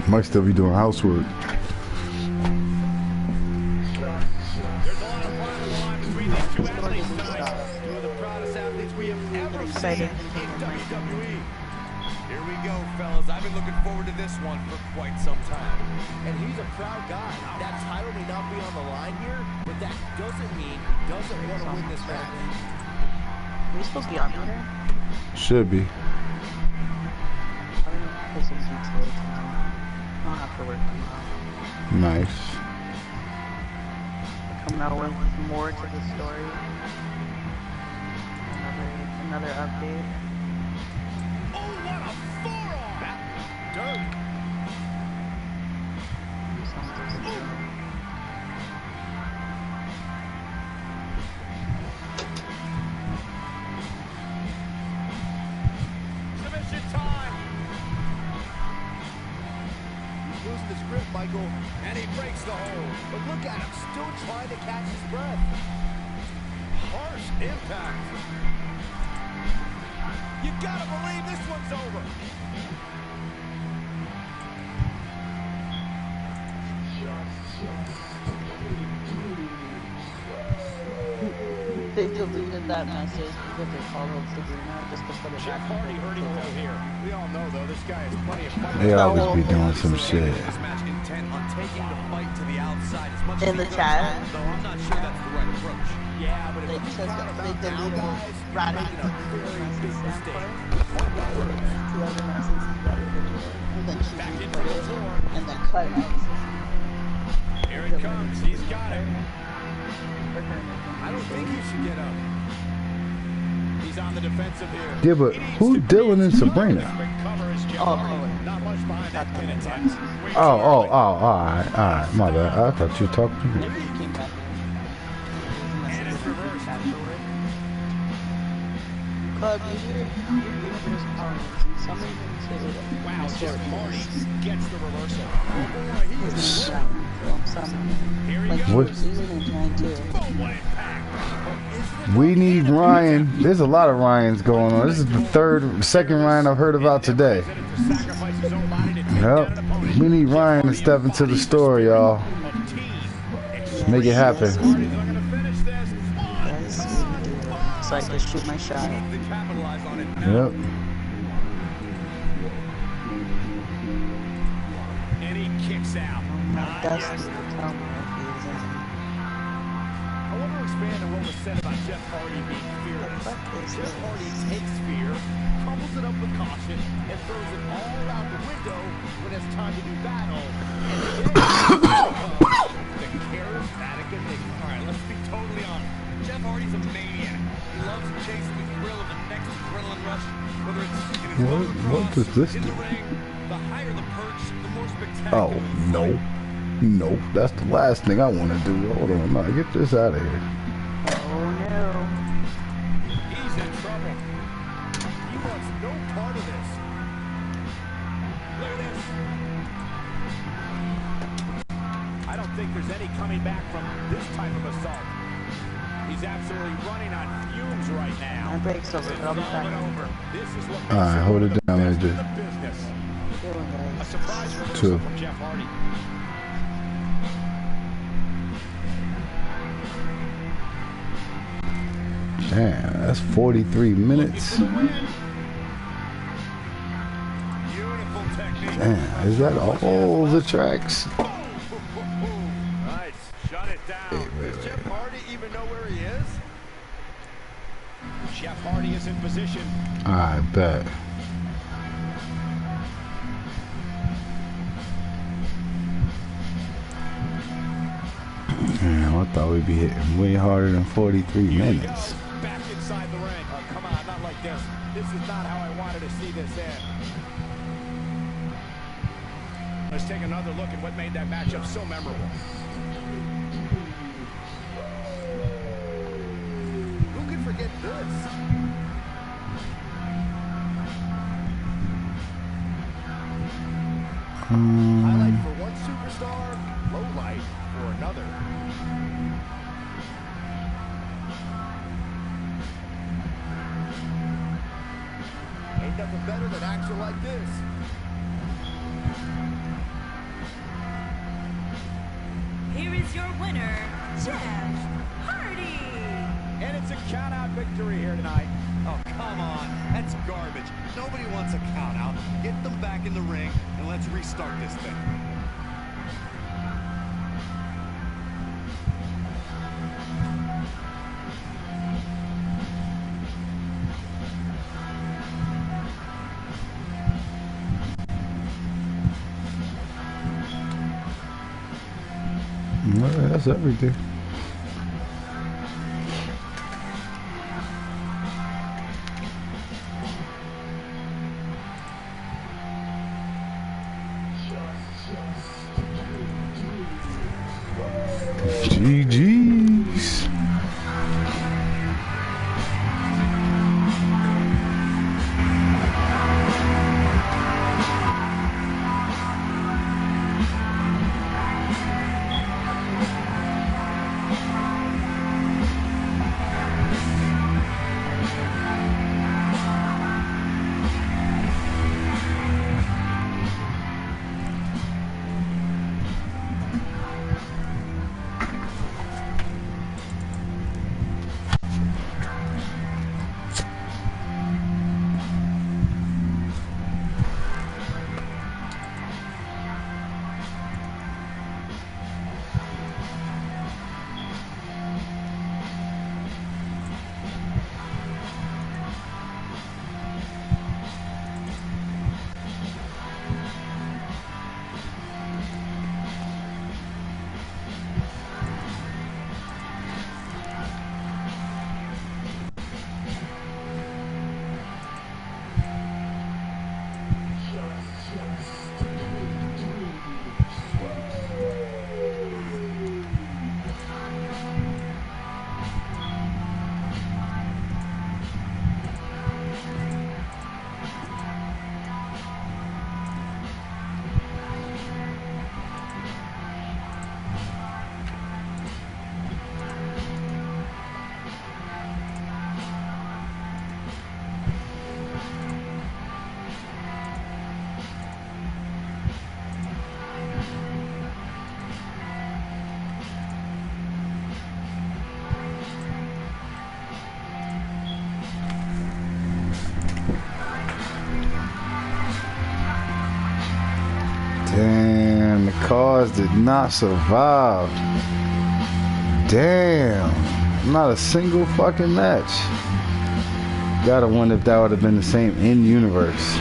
Might still be doing housework. Excited. Here we go, fellas. I've been looking forward to this one for quite some time. And he's a proud guy. That title may not be on the line here, but that doesn't mean he doesn't want to win this match. Are we supposed to be on here? Should be. I'll have to work tomorrow. Nice. Coming out with more to the story. Another update. Oh, what a forearm! Dirty. Submission time. He's losing his grip, Michael. And he breaks the hold. But look at him, still trying to catch his breath. Harsh impact. You gotta believe this one's over. They deleted that message because they followed Sabrina just to put it Jeff back. Hardy hurting over here. We all know, though, this guy has plenty of fight. They always be doing some shit. This match intent on taking the fight to the outside as much In as the he chat? can, though I'm not sure that's the right approach. Yeah, but They if you said count that him they out now, deleted guys, right you're making a very big mistake. Two other messages that were deleted. And then she Back into put the it floor. and then cut it. Here it comes. He's got it. I don't think he should get up. He's on the defensive here. Yeah, but who Dylan and Sabrina? Oh, Not much behind that pin attempt. Oh, alright, my bad. I thought you talked to me. Maybe he came back. And it's reversed. Club, your universe powers and somebody can say that. Wow, Jeff Hardy gets the reversal. His name is something. Here he Like goes. What? season and Giant too. Boom, what impact. We need Ryan. There's a lot of Ryans going on. This is the second Ryan I've heard about today. Yep. We need Ryan to step into the story, y'all. Make it happen. So I can shoot my shot. Yep. And he kicks out. That's the tell me if he's in. I want to expand on what was said about Jeff Hardy being fearless. Jeff Hardy takes fear, crumbles it up with caution, and throws it all out the window when it's time to do battle. And the charismatic enigma. All right, let's be totally honest. Jeff Hardy's a maniac. He loves chasing the thrill of the next adrenaline rush, whether it's in his What does this in do? the ring. The higher the perch, the more spectacular. Oh, no. No, that's the last thing I want to do. Hold on, now get this out of here. Oh no. He's in trouble. He wants no part of this. Look at this. I don't think there's any coming back from this type of assault. He's absolutely running on fumes right now. My break's over, but I'll be back. This is what All right, hold it down, makes AJ. him the business. Feeling A guys. surprise reversal Two. from Jeff Hardy. Damn, that's 43 minutes. Beautiful technique. Damn, is that all the tracks? Nice. Shut it down. Wait, Does Jeff Hardy even know where he is? Jeff Hardy is in position. I bet. Damn, I thought we'd be hitting way harder than 43 minutes. Back inside the ring. Oh, come on, not like this. This is not how I wanted to see this end. Let's take another look at what made that matchup so memorable. Who could forget this? Highlight for one superstar, low light for another. Ain't nothing better than action like this. Here is your winner, Jeff Hardy. And it's a count-out victory here tonight. Oh, come on. That's garbage. Nobody wants a count-out. Get them back in the ring, and let's restart this thing. Well, that's everything. GG's. guys did not survive. Damn. Not a single fucking match. Gotta wonder if that would have been the same in universe.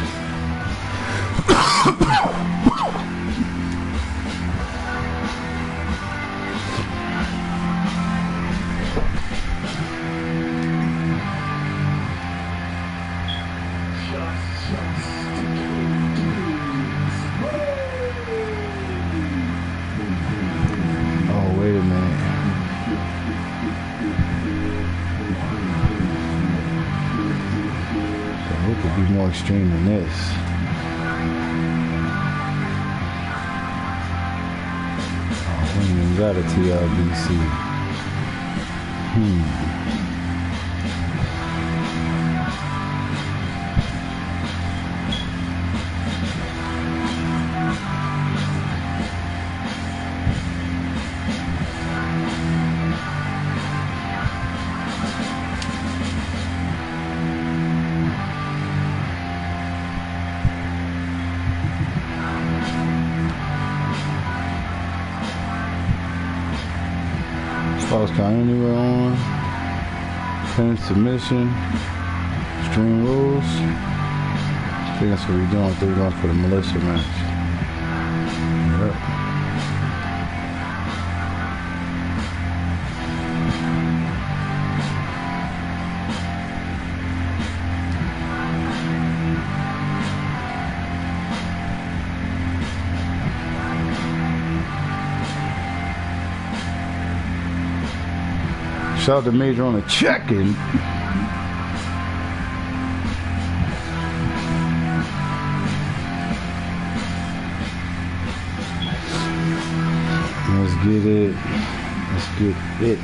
Oh, wait a minute. It could be more extreme than this. Oh, we ain't even got a TLBC. False count anywhere on. Pin submission. Extreme rules. I think that's what we're doing. We're going for the militia match. Yep. Shout out to Major on the check-in. Let's get it. Let's get it.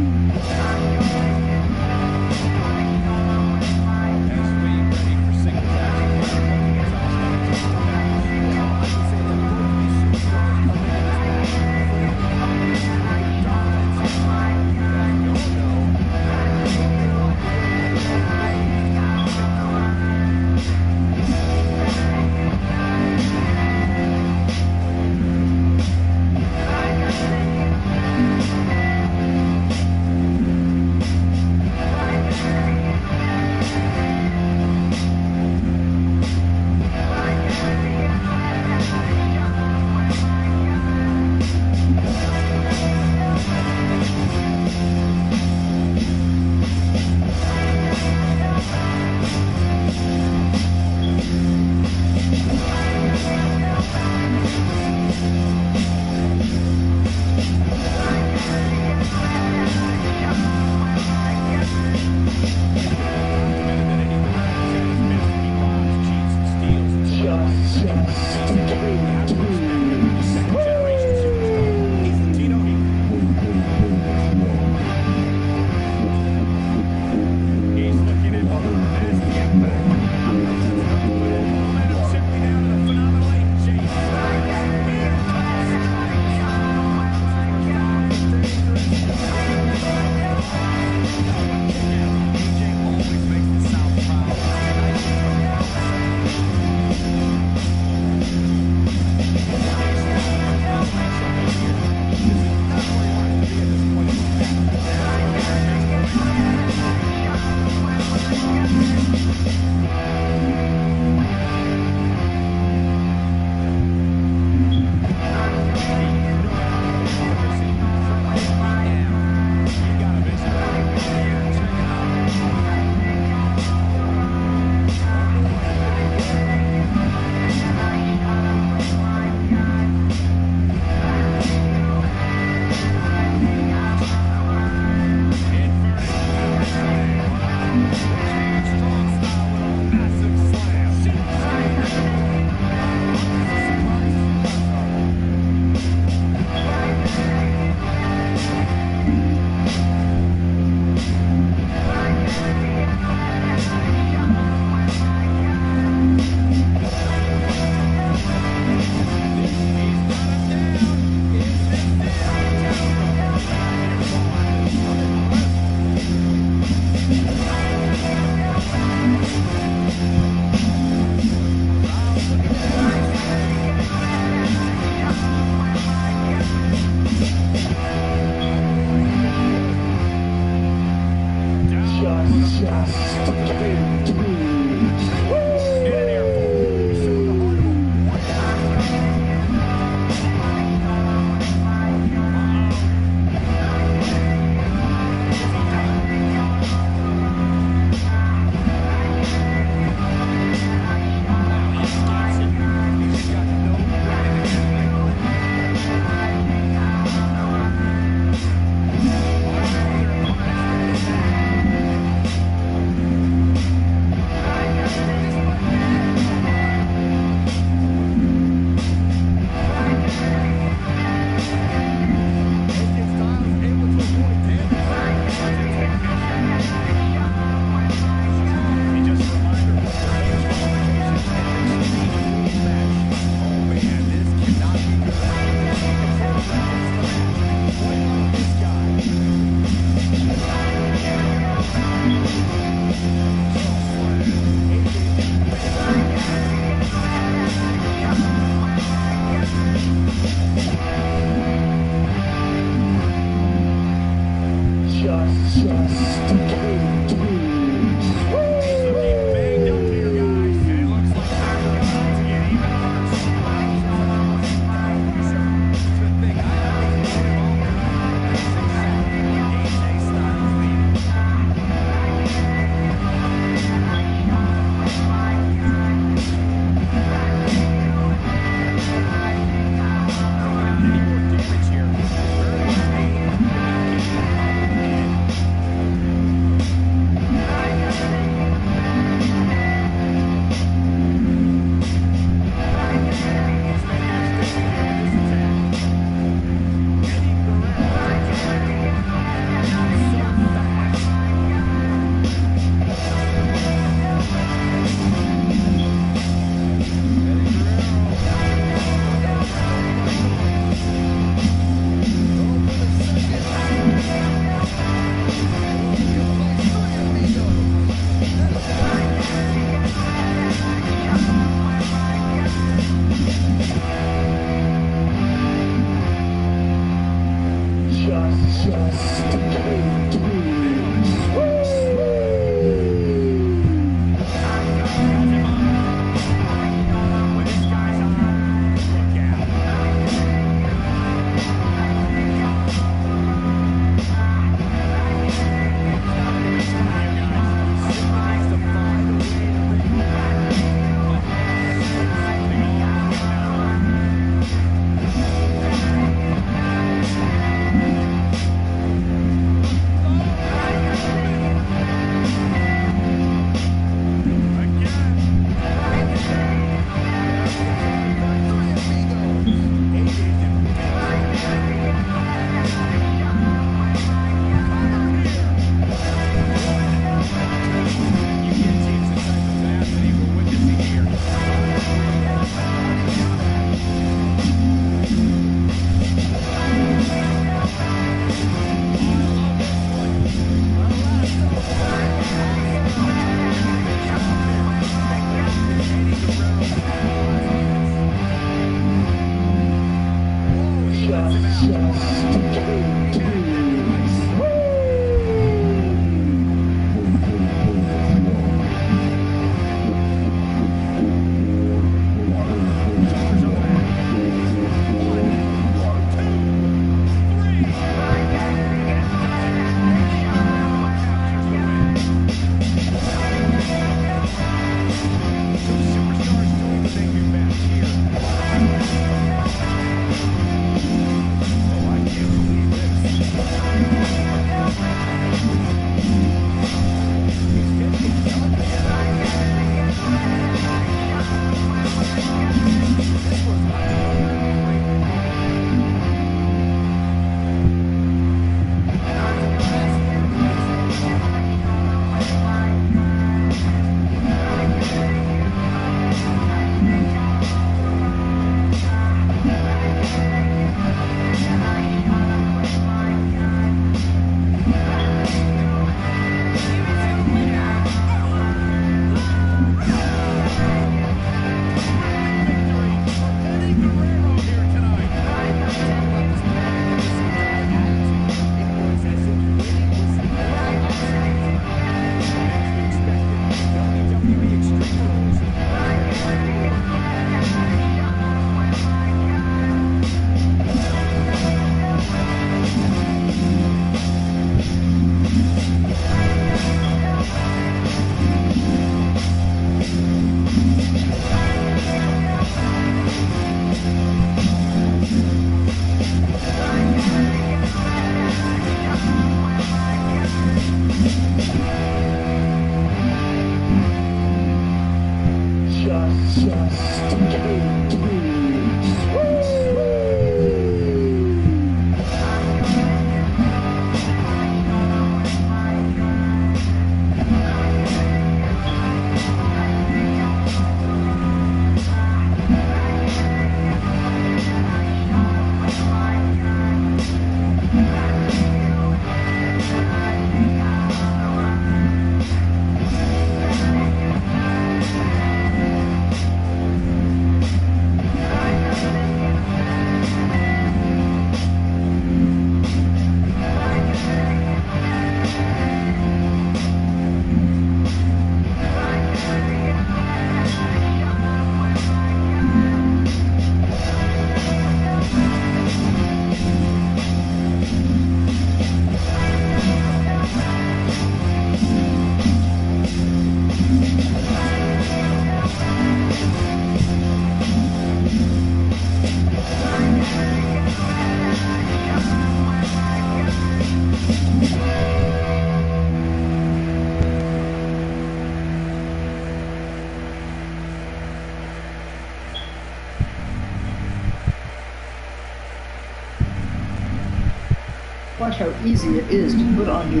Watch how easy it is to put on you.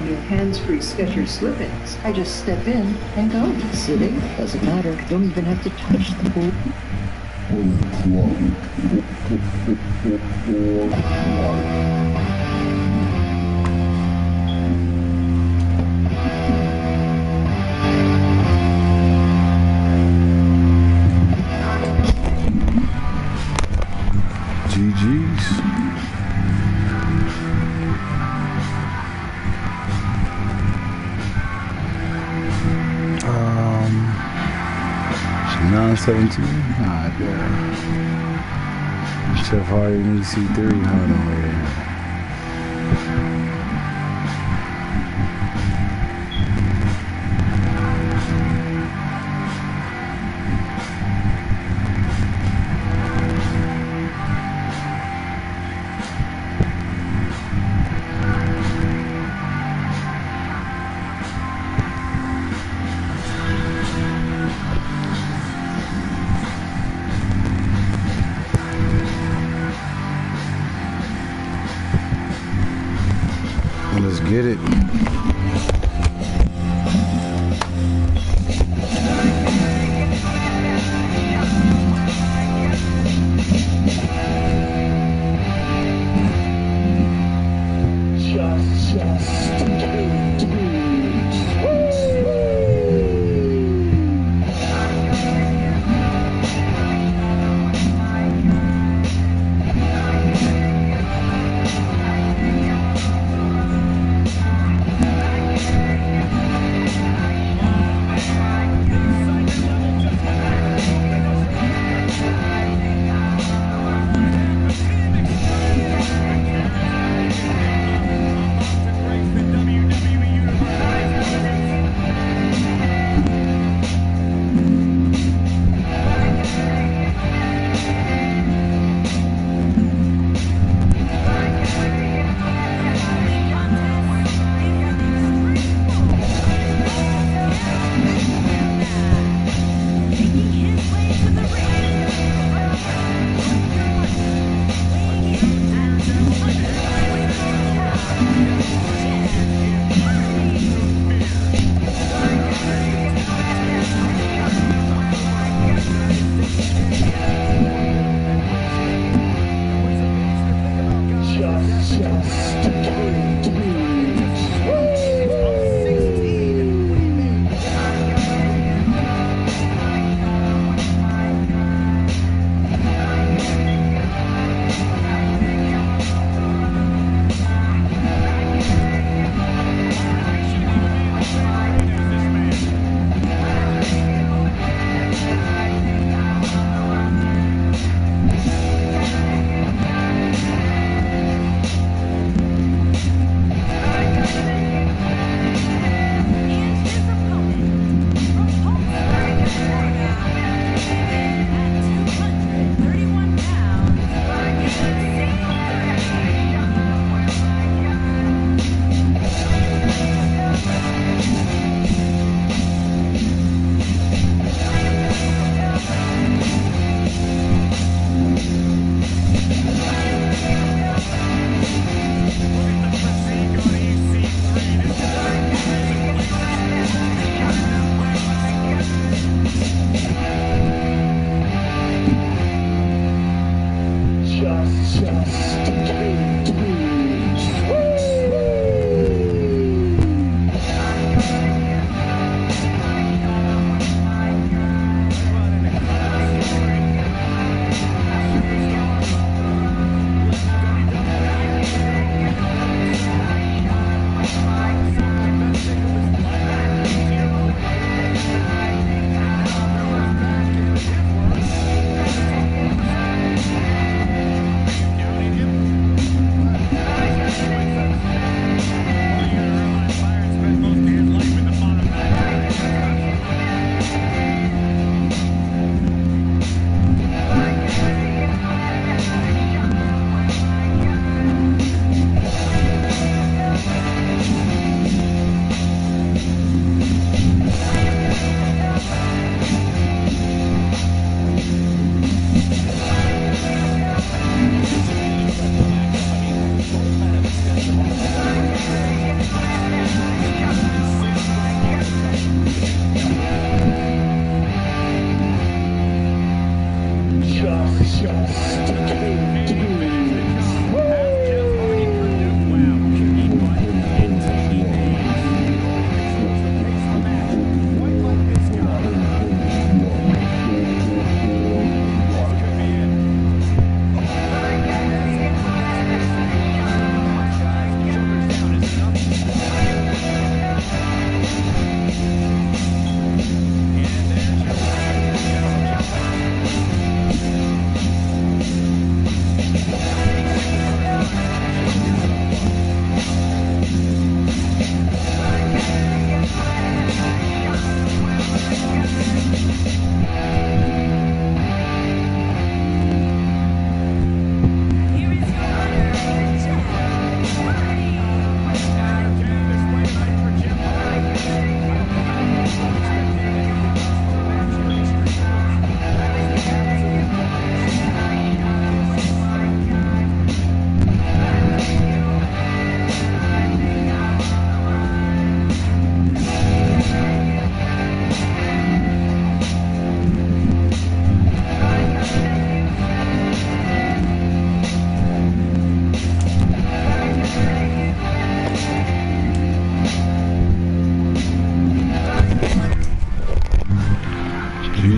Your hands-free Skechers slip-ins. I just step in and go. Sitting doesn't matter. Don't even have to touch the pool. 917? Alright, yeah. Jeff Hardy and EC3. Hold on, yeah. Let's get it.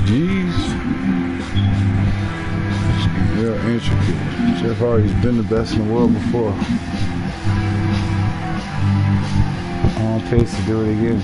GG's. Real intricate. Jeff Hardy's been the best in the world before. On pace to do it again.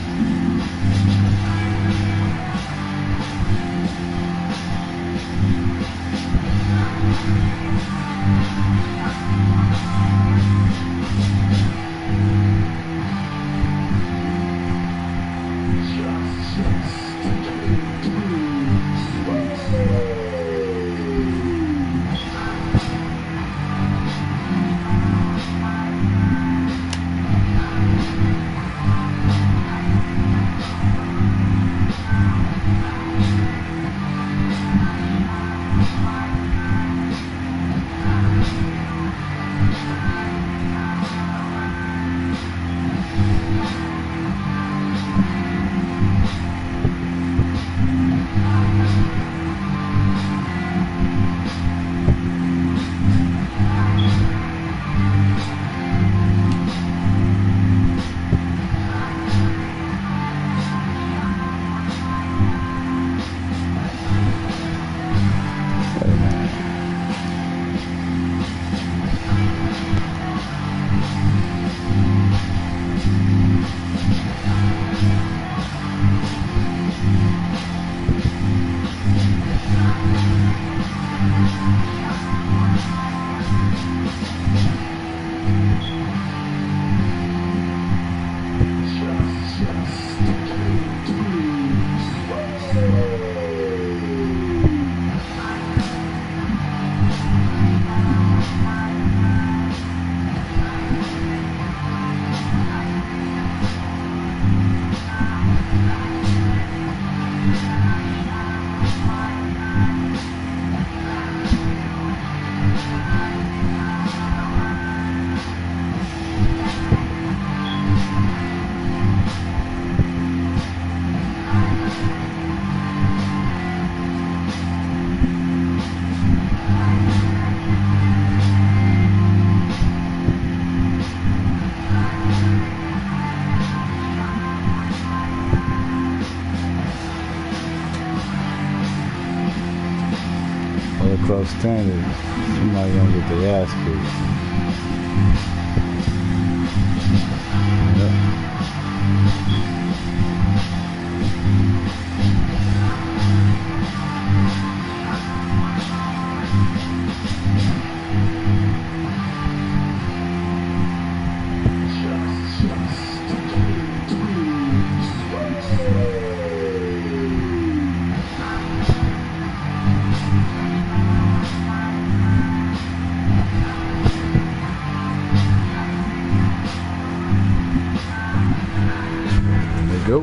Club standard, somebody gonna get their ass kicked. Yep. Go.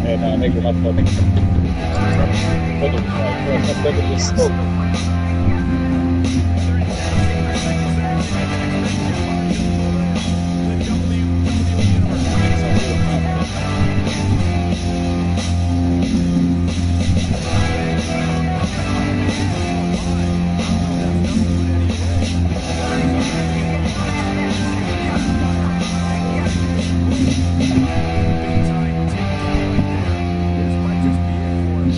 And I make my fucking smoke. This might just be it for him.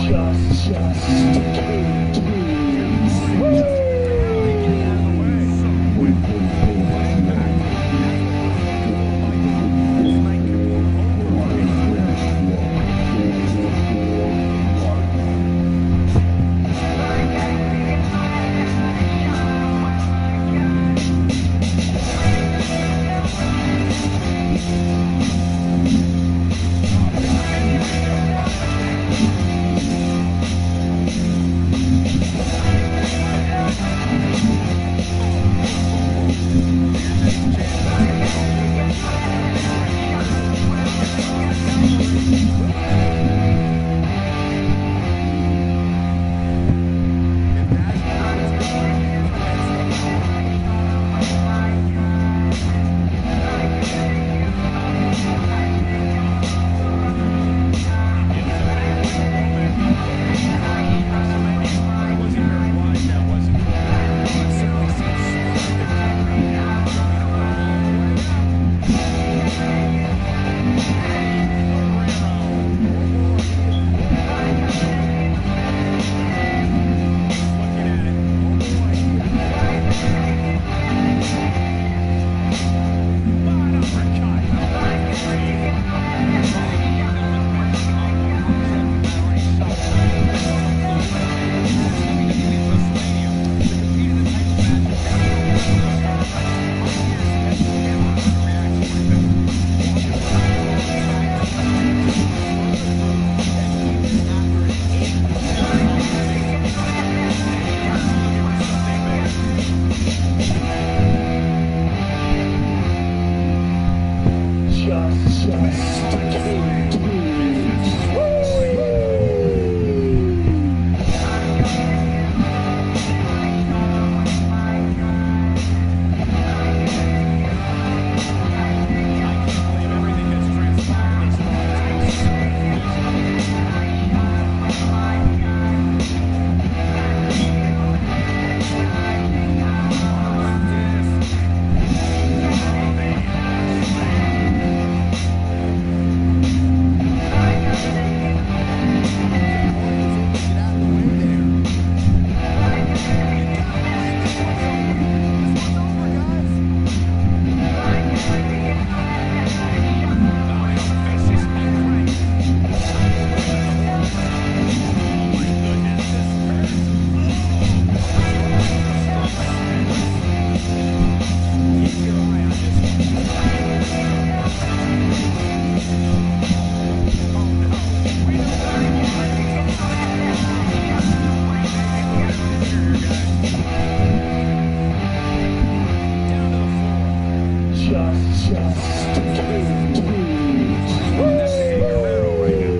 That's Eddie Guerrero right now.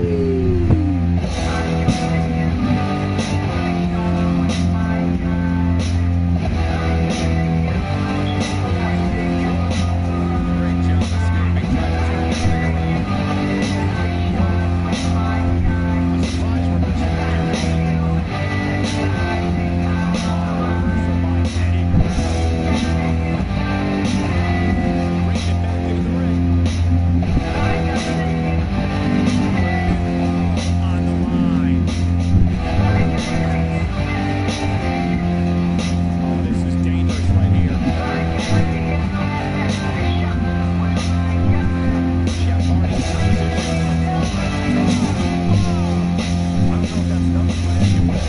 Great job escaping, trying to turn this thing around. I'm surprised we're not seeing reversal by Eddie Guerrero. Bringing it back into the ring. On the line. Oh, this is dangerous right here. Jeff Hardy in position. I don't know if that's nothing, but anyway.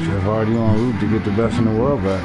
Jeff already en route to get the best in the world back.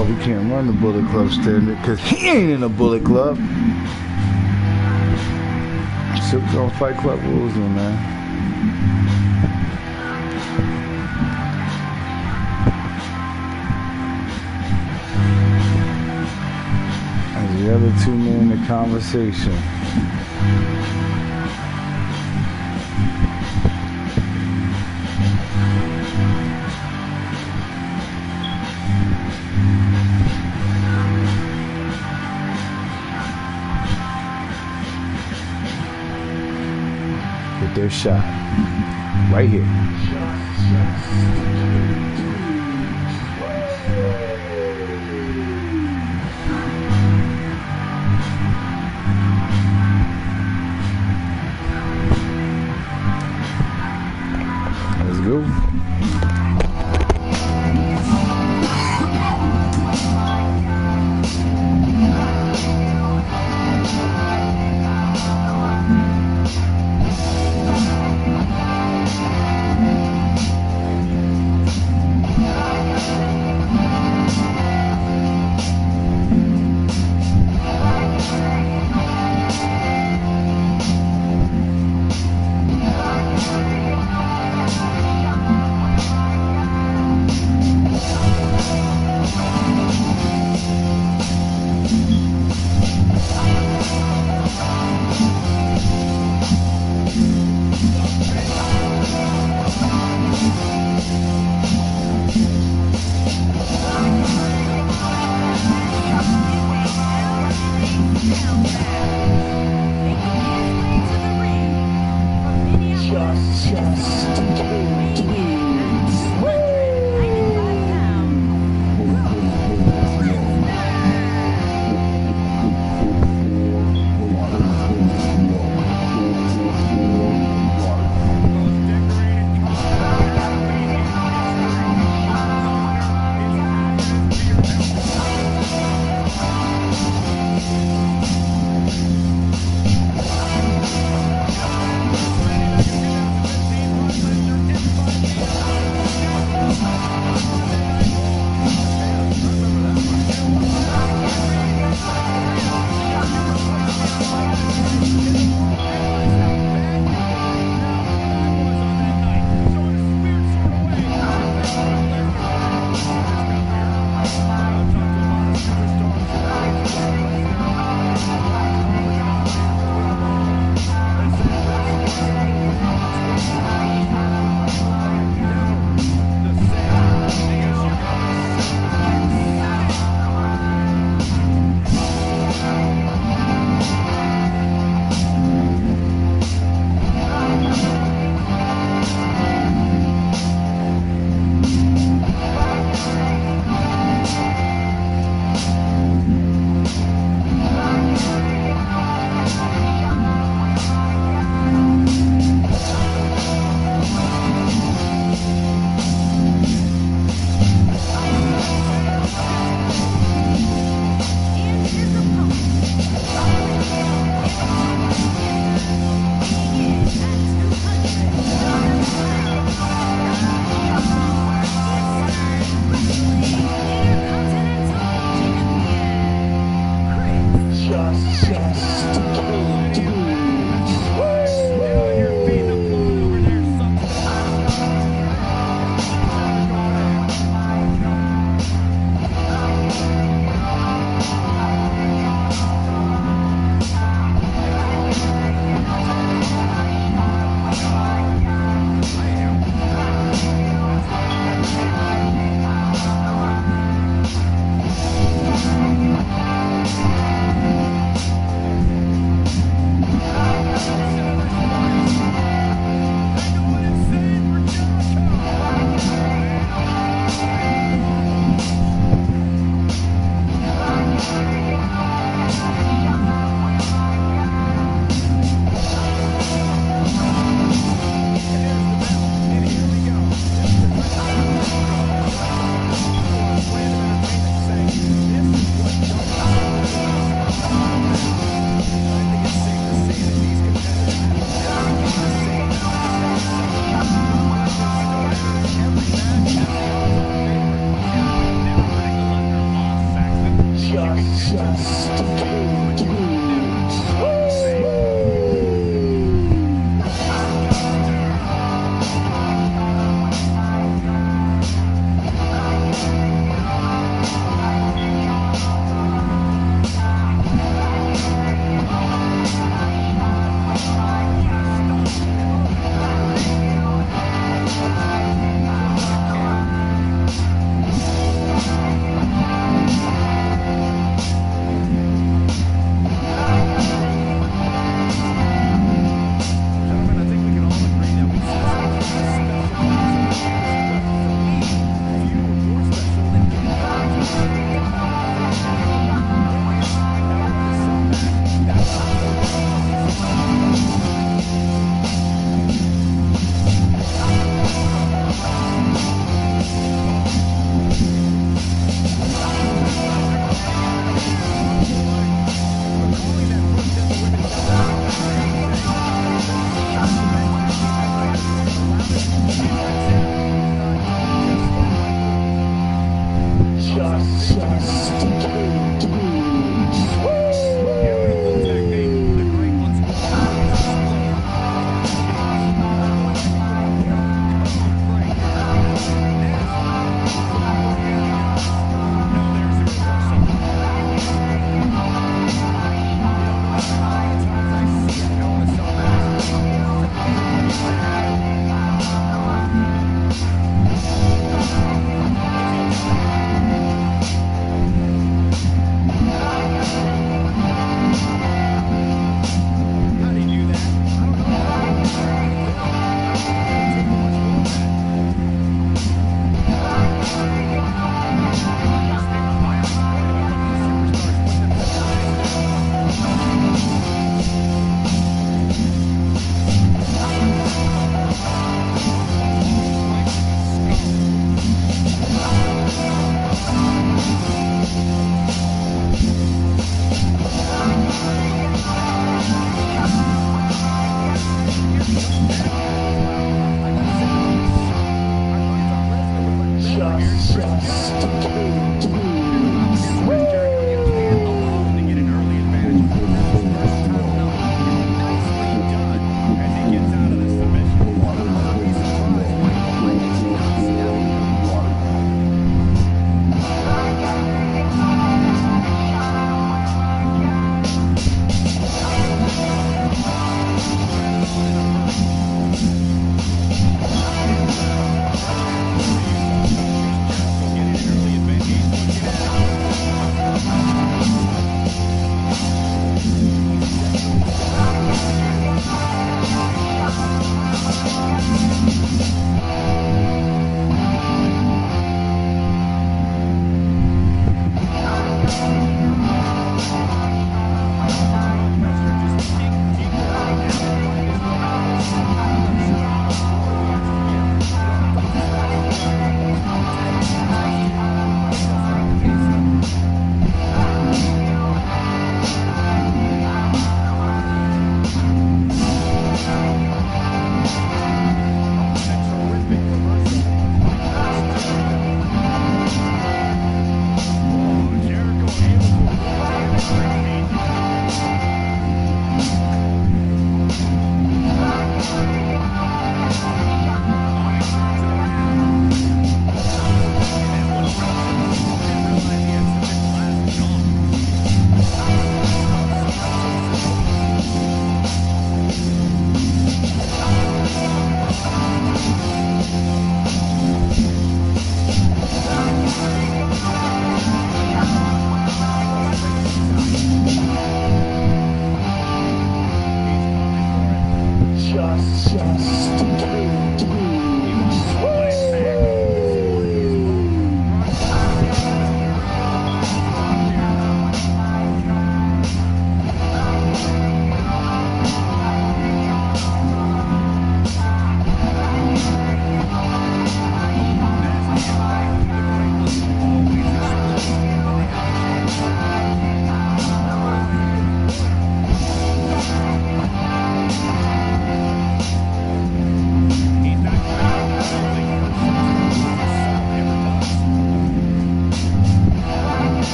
Oh, we can't run the Bullet Club still because he ain't in the Bullet Club. So we're gonna fight Club rules then, man. As the other two men in the conversation. Their shot right here. Let's go.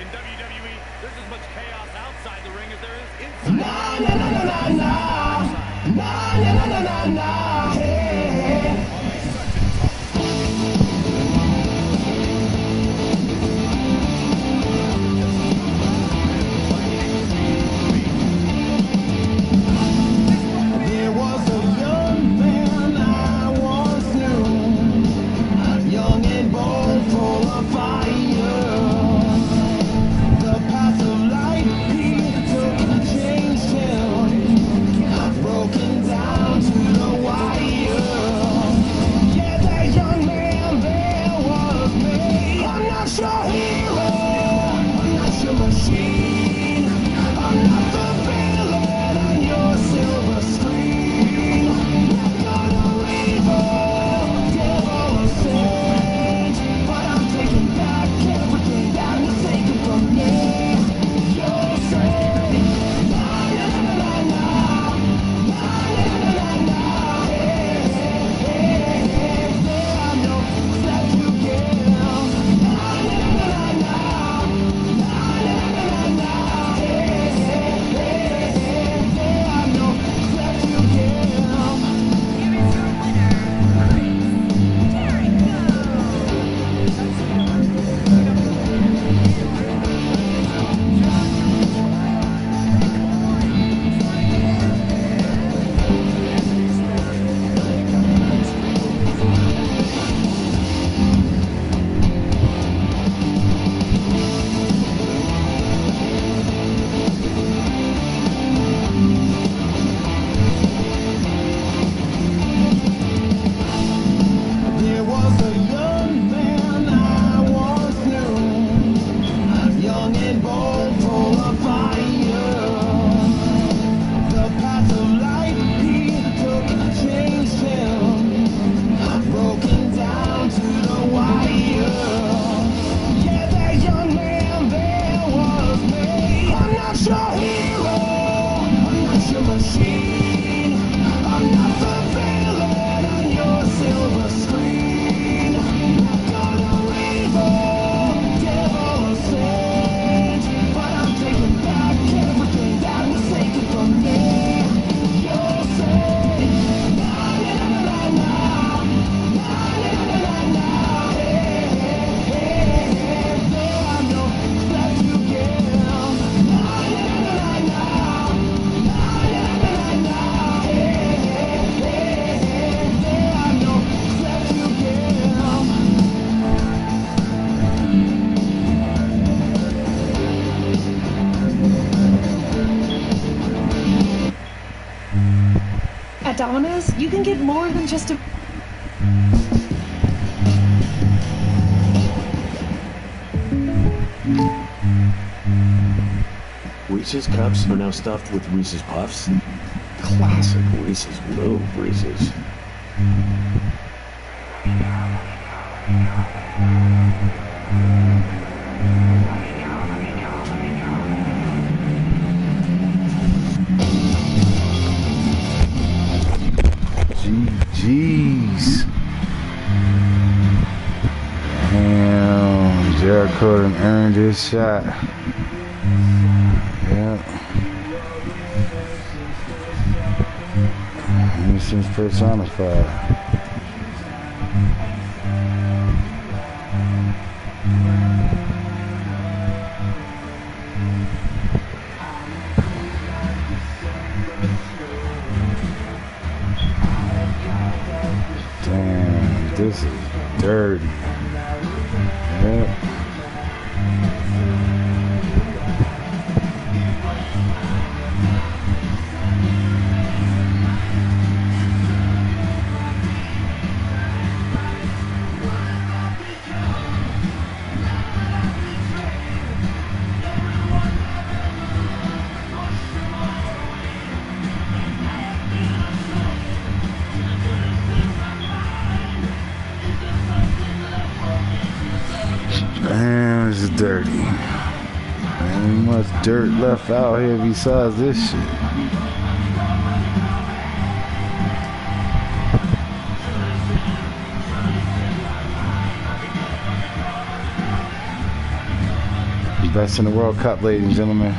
In WWE, there's as much chaos outside the ring as there is inside. There was a young man I once knew, young and bold, full of fire. The path of light he took changed him, broken down to the wire. Yeah, that young man there was me. I'm not your hero, I'm not your machine, I'm not the villain on your silver screen. Not a evil, devil or saint, but I'm taking back everything that was taken from me. You'll say, na na na na na, na na na na, hey, hey, hey, there are no things that you give. Na na na na na, na na na na, hey, hey, hey, hey, there are no things that you give. Here is your winner, There was a young man I once knew, young and bold, full of fire. The path of light he took changed him, broken down to the wire. Yeah, that young man there was me. I'm not your hero, I'm not your machine, I'm not the villain on your silver screen. Not a evil, devil or saint, but I'm taking back everything that was taken from me. You'll say, na na na na na, na na na na, hey, hey, hey, there are no things that you give. Na na na na na, na na na, hey, hey, hey, there are no things that you give. At Domino's, you can get more than just a... Reese's cups are now stuffed with Reese's Puffs. Classic Reese's Little Reese's. Jeez. Jericho done earned his shot. Yeah. Innocence personified. Damn, this is dirty. Yep. Damn, this is dirty. Ain't much dirt left out here besides this shit. Best in the World Cup, ladies and gentlemen.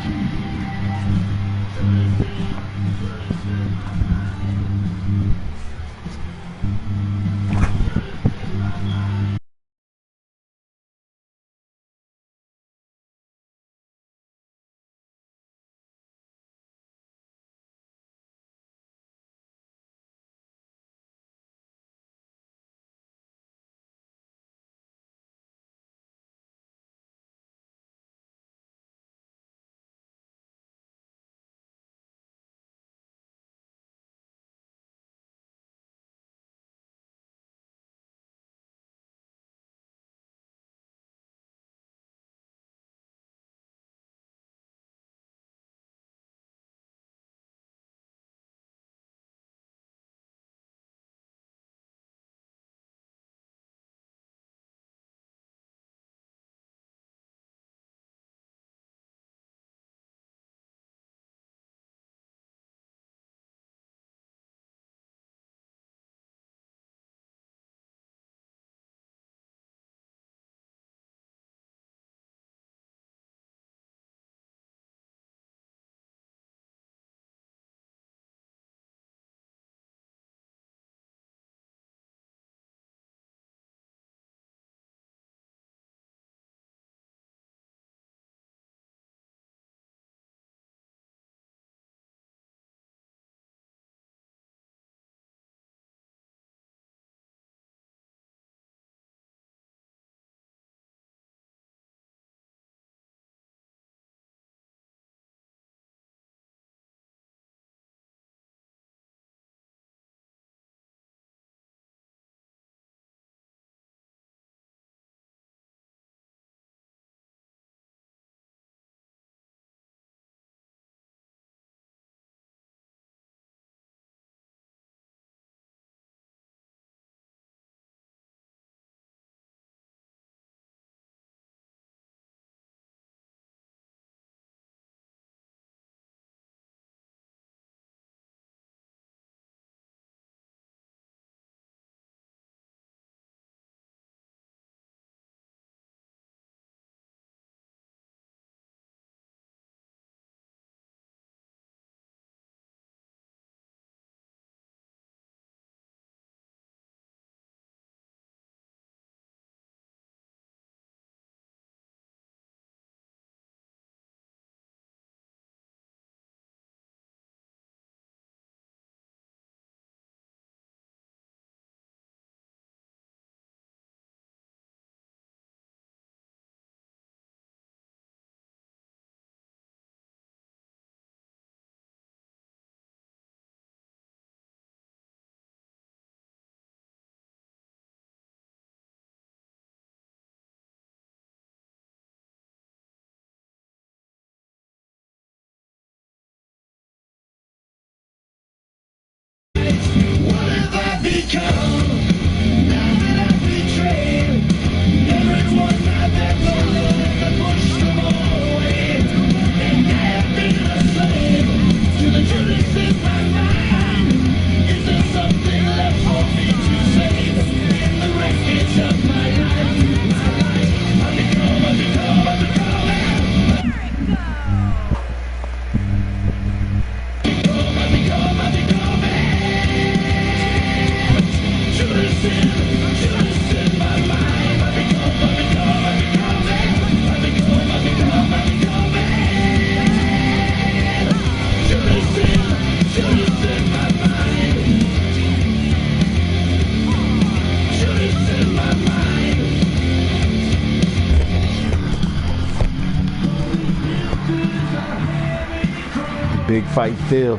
Big fight feel.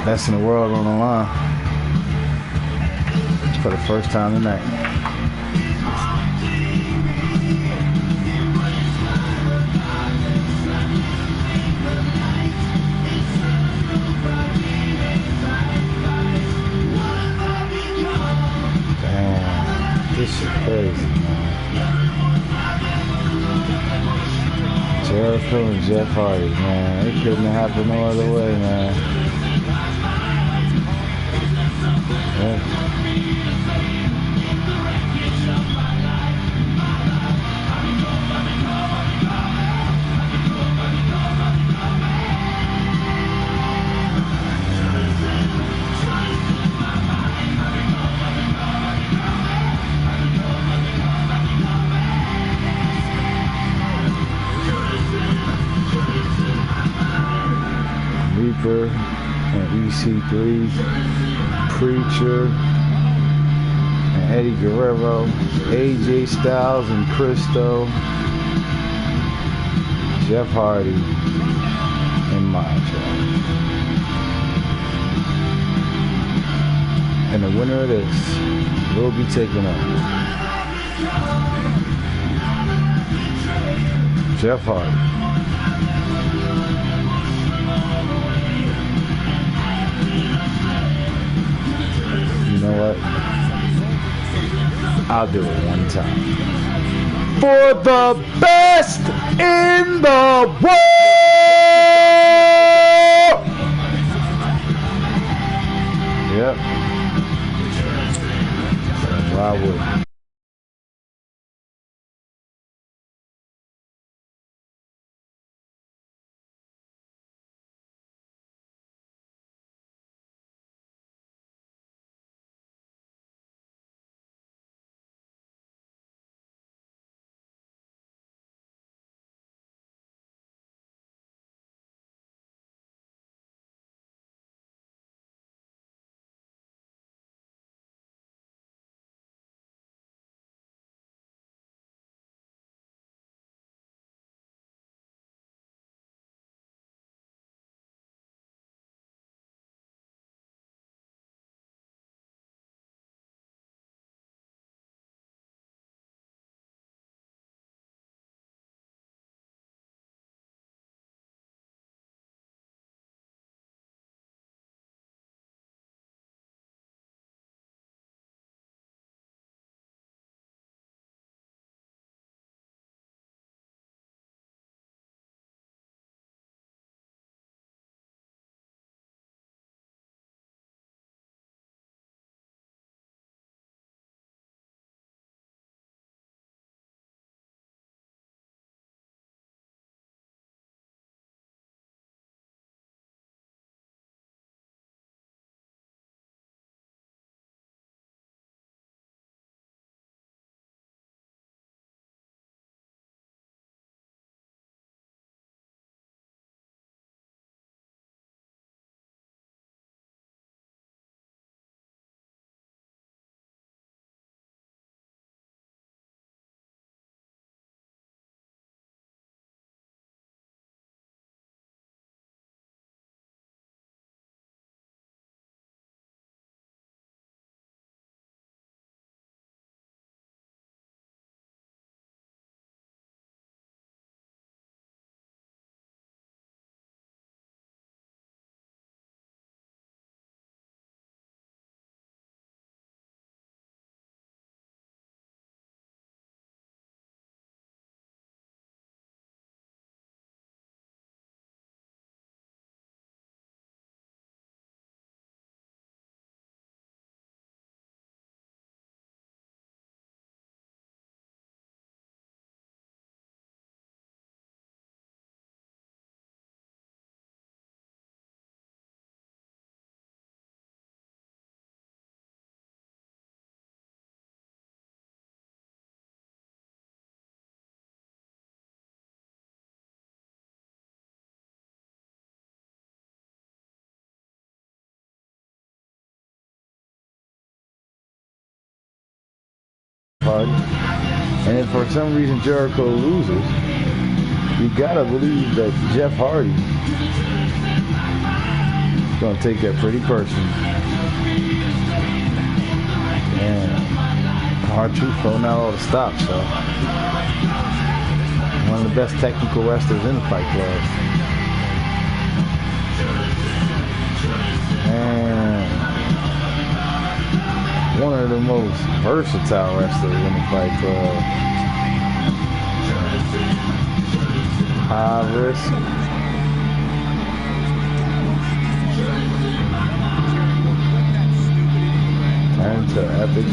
Best in the world on the line. For the first time tonight. Damn, this shit crazy, man. Jericho and Jeff Hardy, man. It couldn't have happened no other way, man. Yeah. Reaper and EC3, Preacher and Eddie Guerrero, AJ Styles and Christo, Jeff Hardy and Macho. And the winner of this will be taking on Jeff Hardy. You know what? I'll do it one time. For the best in the world! Yep. I would. Hardy. And if for some reason Jericho loses, You gotta believe that Jeff Hardy is gonna take that pretty personal. And R-Truth throwing out all the stops, so one of the best technical wrestlers in the Fight Club. And one of the most versatile wrestlers in the Fight Club. High risk. Turn to epic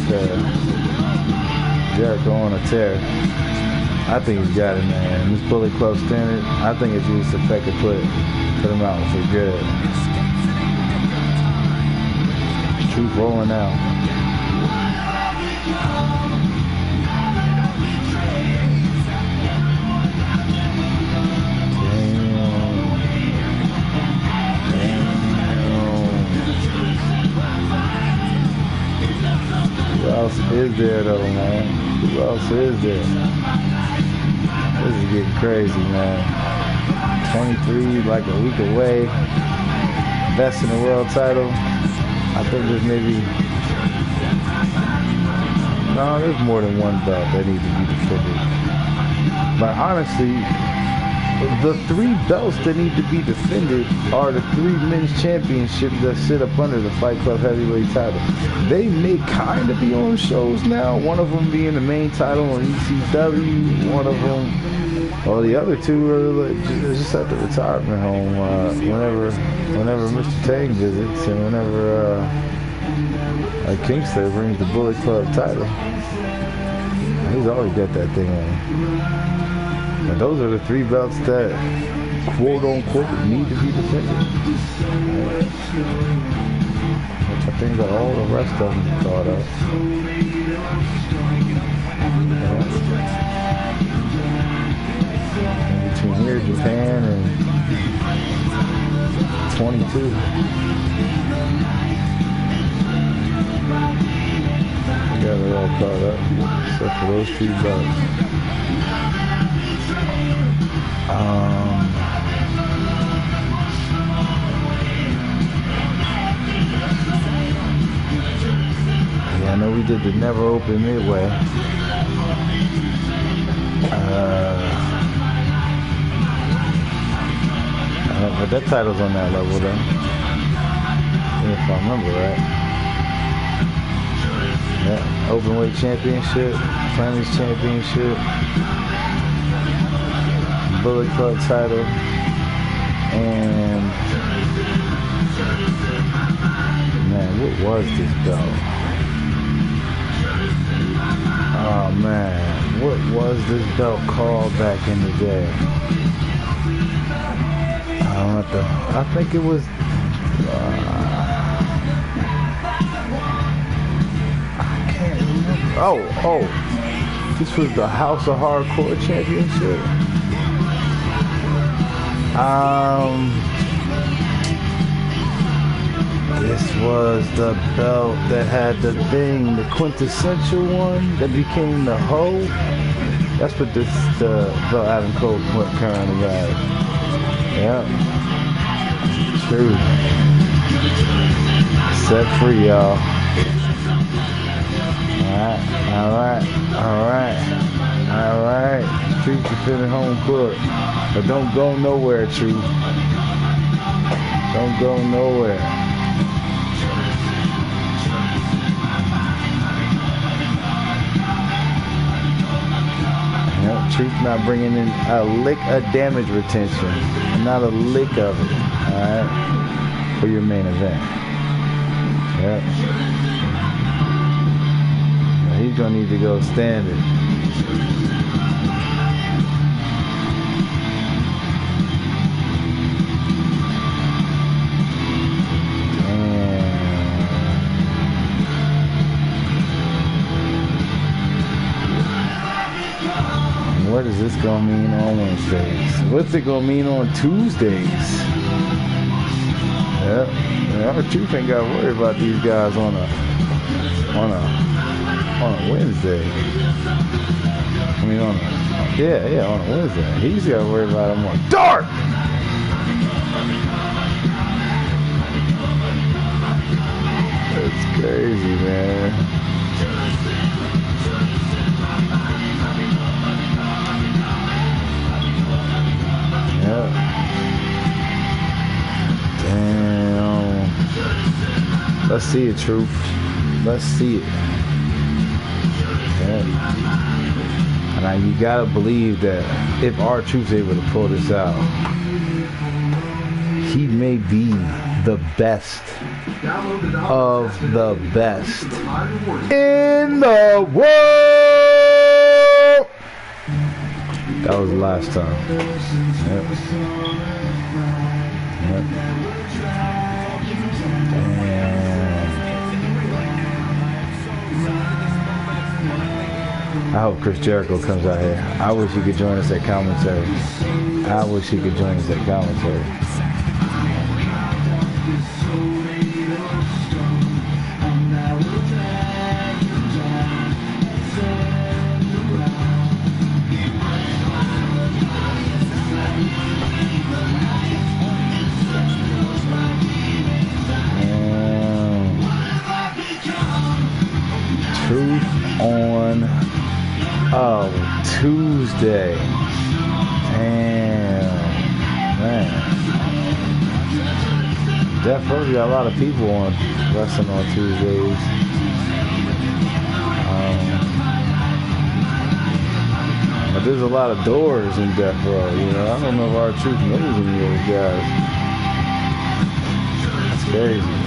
Jericho on a tear. I think he's got it, man. This Bullet Club standard, I think if used effect could put him out for good. Truth rolling out. Who else is there though, man? Who else is there? This is getting crazy, man. 23, like a week away. Best in the world title. I think there's maybe... No, there's more than one belt that needs to be defended. But honestly, the 3 belts that need to be defended are the 3 men's championships that sit up under the Fight Club heavyweight title. They may kind of be on shows now. One of them being the main title on ECW. One of them, well, the other 2 are just at the retirement home. Whenever Mr. Tang visits and whenever Kingston brings the Bullet Club title, he's always got that thing on. And those are the 3 belts that, quote unquote, need to be defended. Which I think that all the rest of them thought of. And between here, Japan, and 22. We got it all caught up, except for those 2 belts. Yeah, I know we did the Never Open Midway. But that title's on that level then, if I remember right. Yeah, Openweight Championship, Women's Championship, Bullet Club title, and man, what was this belt? Oh man, what was this belt called back in the day? I think it was I can't remember. Oh, this was the House of Hardcore Championship. This was the belt that had the thing, the quintessential one that became the hoe. That's what the belt Adam Cole currently got. Yep. True. Set free, y'all. Alright. Truth defending home court. But don't go nowhere, Truth. Don't go nowhere. Yep, Truth not bringing in a lick of damage retention. Not a lick of it. Alright? For your main event. Yep. Now he's gonna need to go standard. What is this gonna mean on Wednesdays? What's it gonna mean on Tuesdays? Yep. Our Truth ain't gotta worry about these guys on a Wednesday. I mean, on a Wednesday. He's got to worry about him on dark. That's crazy, man. Yeah. Damn. Let's see it, Truth. Let's see it. Yeah. And now you gotta believe that if R-Truth's able to pull this out, he may be the best of the best in the world. That was the last time. Yep. I hope Chris Jericho comes out here. I wish he could join us at commentary. I wish he could join us at commentary. Truth on Tuesday. Damn, man. Death Row got a lot of people on wrestling on Tuesdays. But there's a lot of doors in Death Row, you know. I don't know if R-Truth knows any of those guys. That's crazy, man.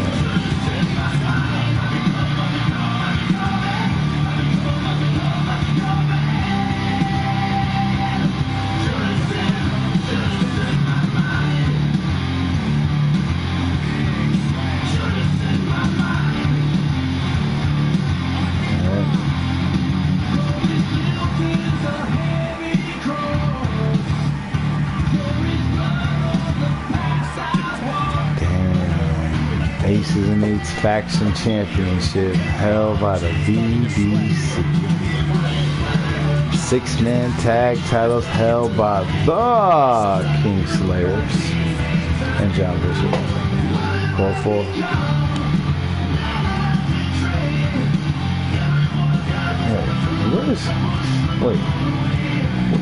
Aces and Eights Faction Championship held by the BBC. 6-man tag titles held by the Kingslayers and John Bishop. Call for.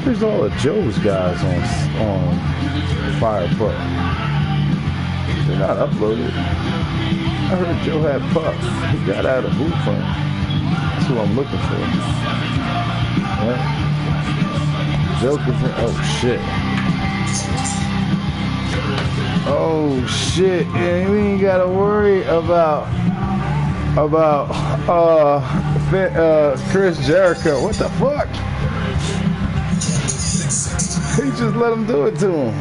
Where's all of Joe's guys on Fire Pro? They're not uploaded. I heard Joe had Puff. He got out of boot from. That's who I'm looking for. Yeah. Joe can. Oh shit! And we ain't gotta worry about Chris Jericho. What the fuck? He just let him do it to him.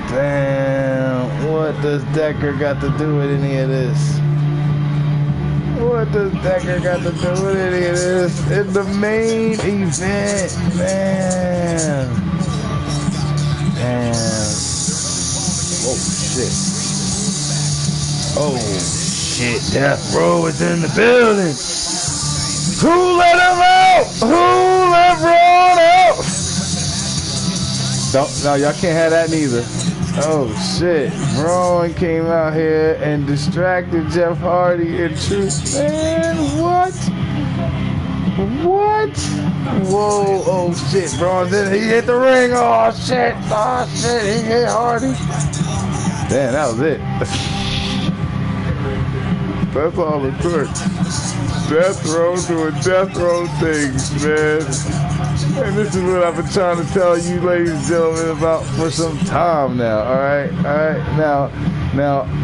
Damn, what does Decker got to do with any of this? What does Decker got to do with any of this? In the main event, man. Damn. Oh, shit. Oh, shit. Death Row is in the building. Who let him out? Who let Braun out? No, y'all can't have that neither. Oh shit, Braun came out here and distracted Jeff Hardy and Truth. Man, what? What? Whoa, oh shit, Braun did he hit the ring? Oh shit, he hit Hardy. Damn, that was it. That's all it took. Death Row doing Death Row things, man. And this is what I've been trying to tell you, ladies and gentlemen, about for some time now. All right. Now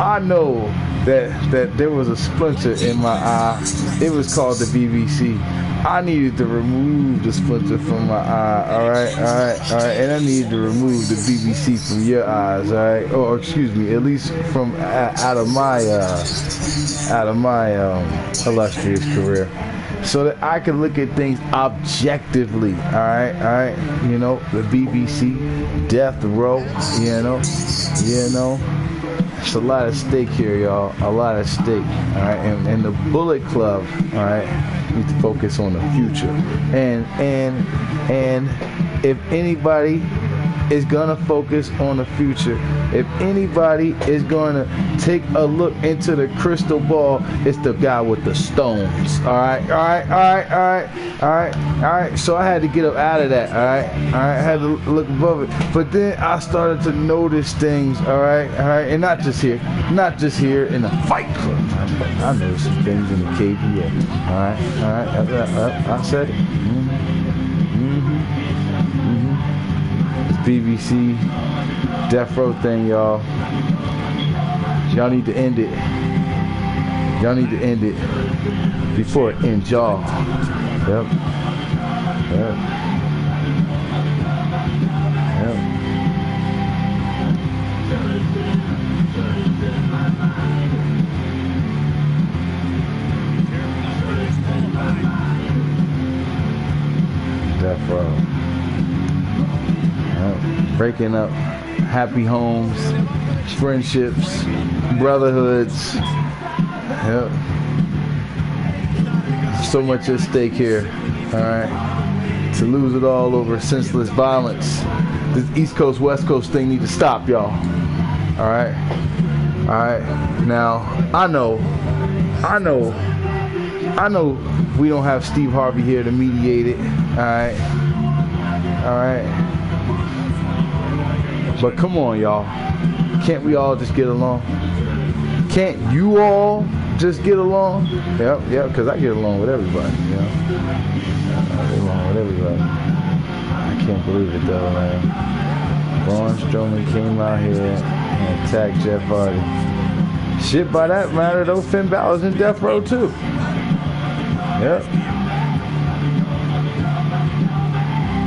I know that there was a splinter in my eye. It was called the BBC. I needed to remove the splinter from my eye. All right. And I needed to remove the BBC from your eyes. All right. Or excuse me, at least from out of my illustrious career. So that I can look at things objectively, all right, you know, the BBC, Death Row, you know, It's a lot of stake here, y'all. A lot of stake. All right, and the Bullet Club, all right, need to focus on the future. And if anybody is gonna focus on the future, if anybody is gonna take a look into the crystal ball, it's the guy with the stones. All right. So I had to get up out of that. All right. I had to look above it. But then I started to notice things. All right, and not just here in the Fight Club. I noticed some things in the KBA. All right. I said it. BBC Death Row thing, y'all. Y'all need to end it. Y'all need to end it before it ends y'all. Yep. Death Row. Breaking up happy homes, friendships, brotherhoods. Yep. So much at stake here. Alright. To lose it all over senseless violence. This East Coast, West Coast thing need to stop, y'all. Alright. Now, I know we don't have Steve Harvey here to mediate it. Alright. But come on, y'all. Can't we all just get along? Can't you all just get along? Yep, because I get along with everybody, you know. I get along with everybody. I can't believe it, though, man. Braun Strowman came out here and attacked Jeff Hardy. Shit, by that matter, though, Finn Balor's in Death Row, too. Yep.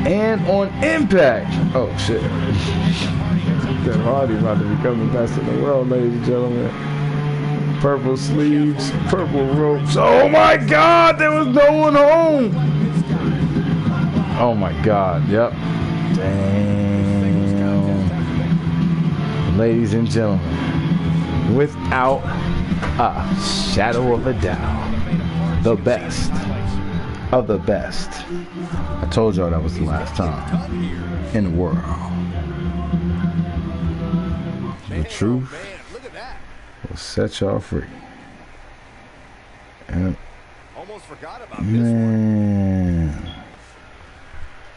And on Impact. Oh, shit. Jeff Hardy about to become the best in the world, ladies and gentlemen. Purple sleeves, purple ropes. Oh my God, there was no one home. Oh my God, yep. Damn. Ladies and gentlemen, without a shadow of a doubt, the best of the best. I told y'all that was the last time in the world. The truth will set y'all free. And man,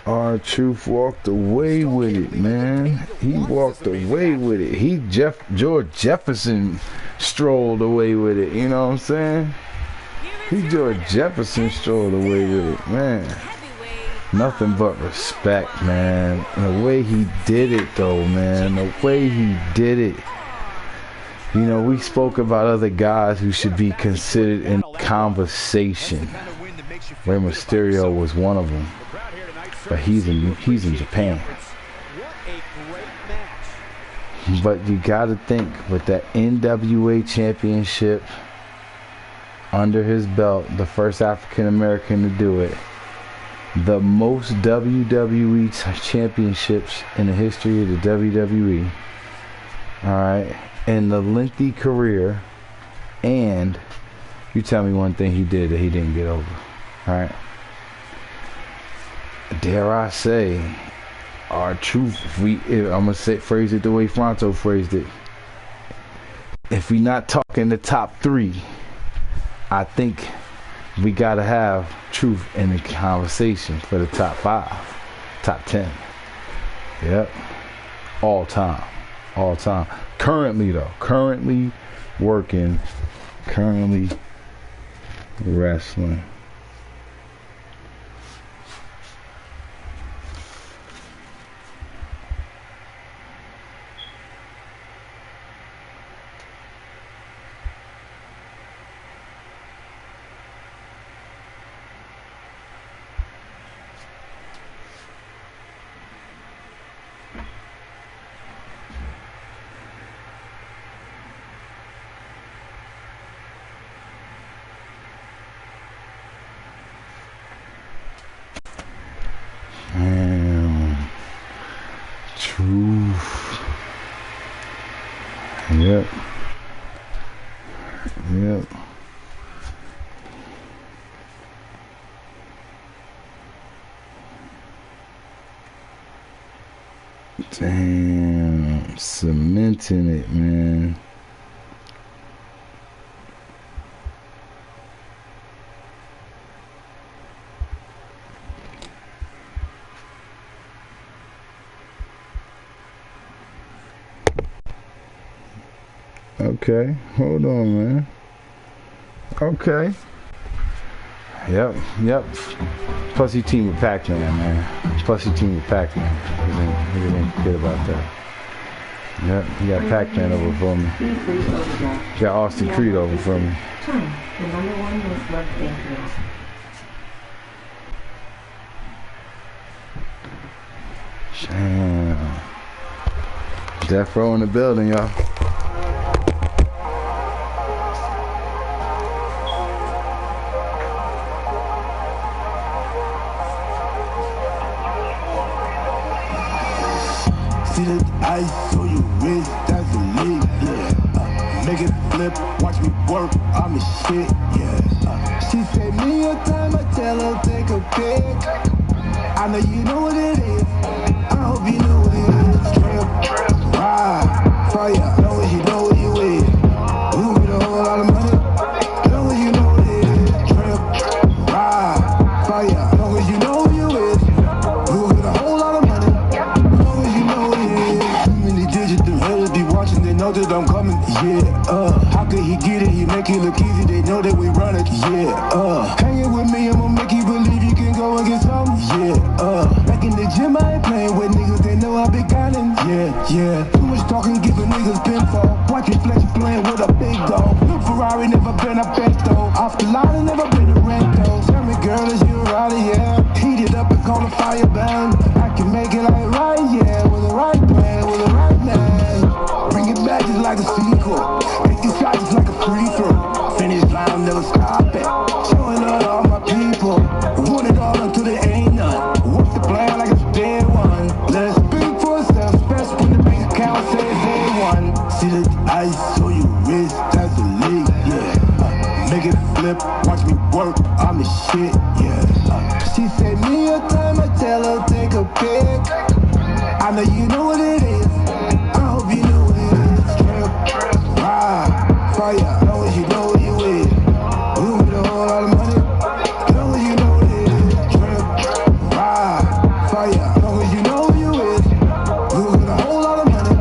our truth walked away with it, man. He walked away with it. George Jefferson strolled away with it. You know what I'm saying? George Jefferson strolled away with it, man. Nothing but respect, man. And the way he did it, though, man. The way he did it. You know, we spoke about other guys who should be considered in conversation. Rey Mysterio was one of them. But he's in Japan. But you gotta think, with that NWA championship under his belt, the first African American to do it, the most WWE championships in the history of the WWE, alright, and the lengthy career, and you tell me one thing he did that he didn't get over, alright? Dare I say, our truth, I'm gonna phrase it the way Fronto phrased it. If we not talking the top three, I think we gotta have truth in the conversation for the top 5, top 10. Yep. All time. Currently though, working, currently wrestling. Yep. Damn, cementing it, man. Okay, hold on, man. Okay. Yep. Plus he teamed with Pac-Man, man. Plus he teamed with Pac-Man. He didn't forget about that. Yep, he got Pac-Man over for me. He got Austin Creed over for me. Time. The number one most loved band. Damn. Death Row in the building, y'all. See the ice on your wrist, that's the lead, yeah. Make it flip, watch me work, I'm a shit, yeah. She said me a time, I tell her take a pic. I know you know what it is, I hope you know what it is. Trip, ride, fire, know what you know what you is. Who with a whole lot of money, know what you know what it is. Trip, ride, fire, know what you know what you is. Who with a whole lot of money, know what you know what it is. Too many digits, them haters be watching, they know that I'm coming, yeah. How could he get it, he make it look easy, they know that we run it, yeah. Hanging with me, I'ma make you believe you can go and get something, yeah. Back in the gym, I ain't playing with niggas, they know I be gunning, yeah. Too much talking, giving niggas pinfall. Watch me flex, playing with a big dog. Look, Ferrari, never been a Bento. Off the line, never been a Rento. Tell me, girl, is you right, yeah? Heat it up and call the fire band. I can make it like right, yeah. With the right plan, with the right man. Bring it back just like a sequel. Make these shots just like a free throw. Finish line, never stop it. Showing love to all my people. Want it all until there ain't none. What's the plan like it's day one? Let's speak for ourselves, especially when the bank account says day one. See the ice on your wrist, that's the league, yeah. Make it flip, watch me work, I'm the shit, yeah. She said me a time, I tell her take a pic. I know you know what it is, I hope you know what it is. Trip, ride, fire, know what you know what you is. Who with a whole lot of money, know what you know what it is. Trip, ride, fire, know what you know what you is. Who with a whole lot of money,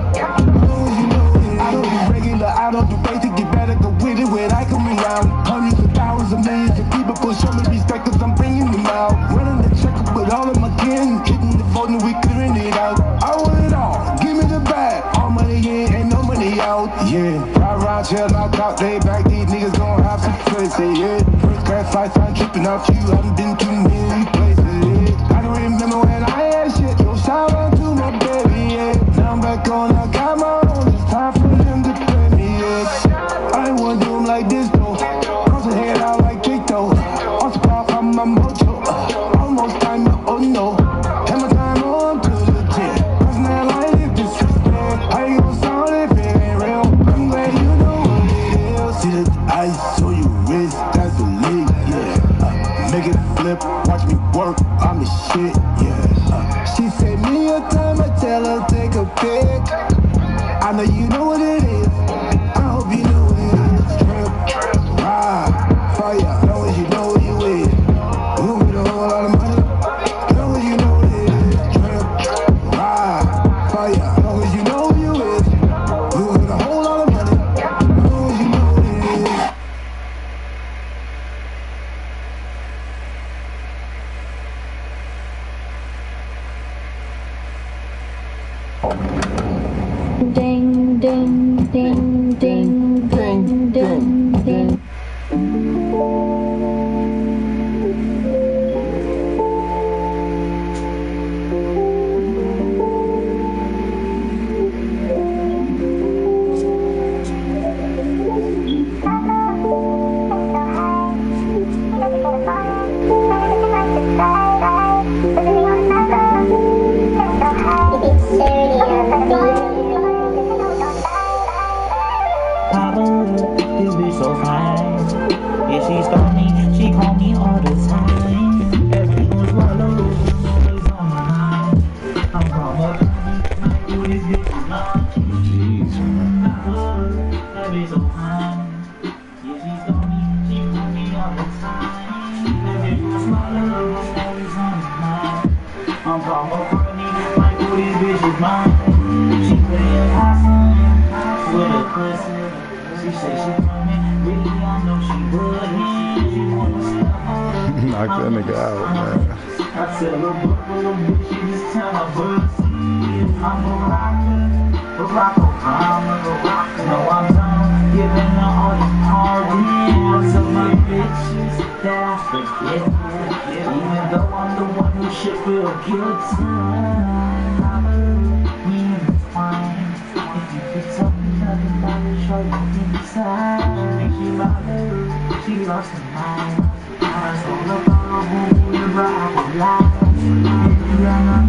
know what you know what it is. I don't do regular, I don't do basic, get better, go with it when I come around. Hundreds of thousands of millions of people push show me respect cause I'm bringing them out. Running the checkup with all of my kin, hitting the phone and we clearing it out. I want it all, give me the bag, all money in and no money out, yeah. Ride around, chill, knock out, lay back, these niggas gon' have some pussy, yeah. First class flights, I'm tripping off you, haven't been to many places, yeah. I don't remember when I had shit, yo, shout out to my baby, yeah. Now I'm back on, I got my own, it's time for them to pay me, yeah. I ain't wanna do them like this, though. Cross the head out like Tito. Also pop on my mojo. Almost time, oh no. Have my time on to the tip. Crossing that line if disrespect. How you gon' sound if it ain't real? I'm glad you know what it is. See the ice on your wrist, that's the league, yeah. Make it flip, watch me work, I'm the shit, yeah. She said me a time, I tell her take a pic. I know you know what it is, I hope you know what it is. Trip, ride, fire, know what you know what you is. Who with a whole lot of money, know what you know what it is. Trip, ride, fire, know what you know what you is. Who with a whole lot of money, know what you know what it is. Ding, ding, ding, ding, ding, ding, ding. the time. Everyone's swallowed, always on my mind. I'm from a like who this bitch is mine. Jeez, man. That bitch so fine. Yeah, she told me, she put me all the time. Everyone's swallowed, always on my mind. I'm from a like who this bitch is mine. She put in awesome with a pussy. She say she coming, really I know she would. She wanna stop. Knock that nigga out, man. I said, little bitch, you just tell my boots. I'm a Barack Obama. No, I'm done giving her all these pardons of my bitches that I forget. Even though I'm the one who should feel guilty. It's fine. If you could tell me nothing about it, show you inside. Make you love her, she lost her mind. I told her about who you were, I would lie. If you are not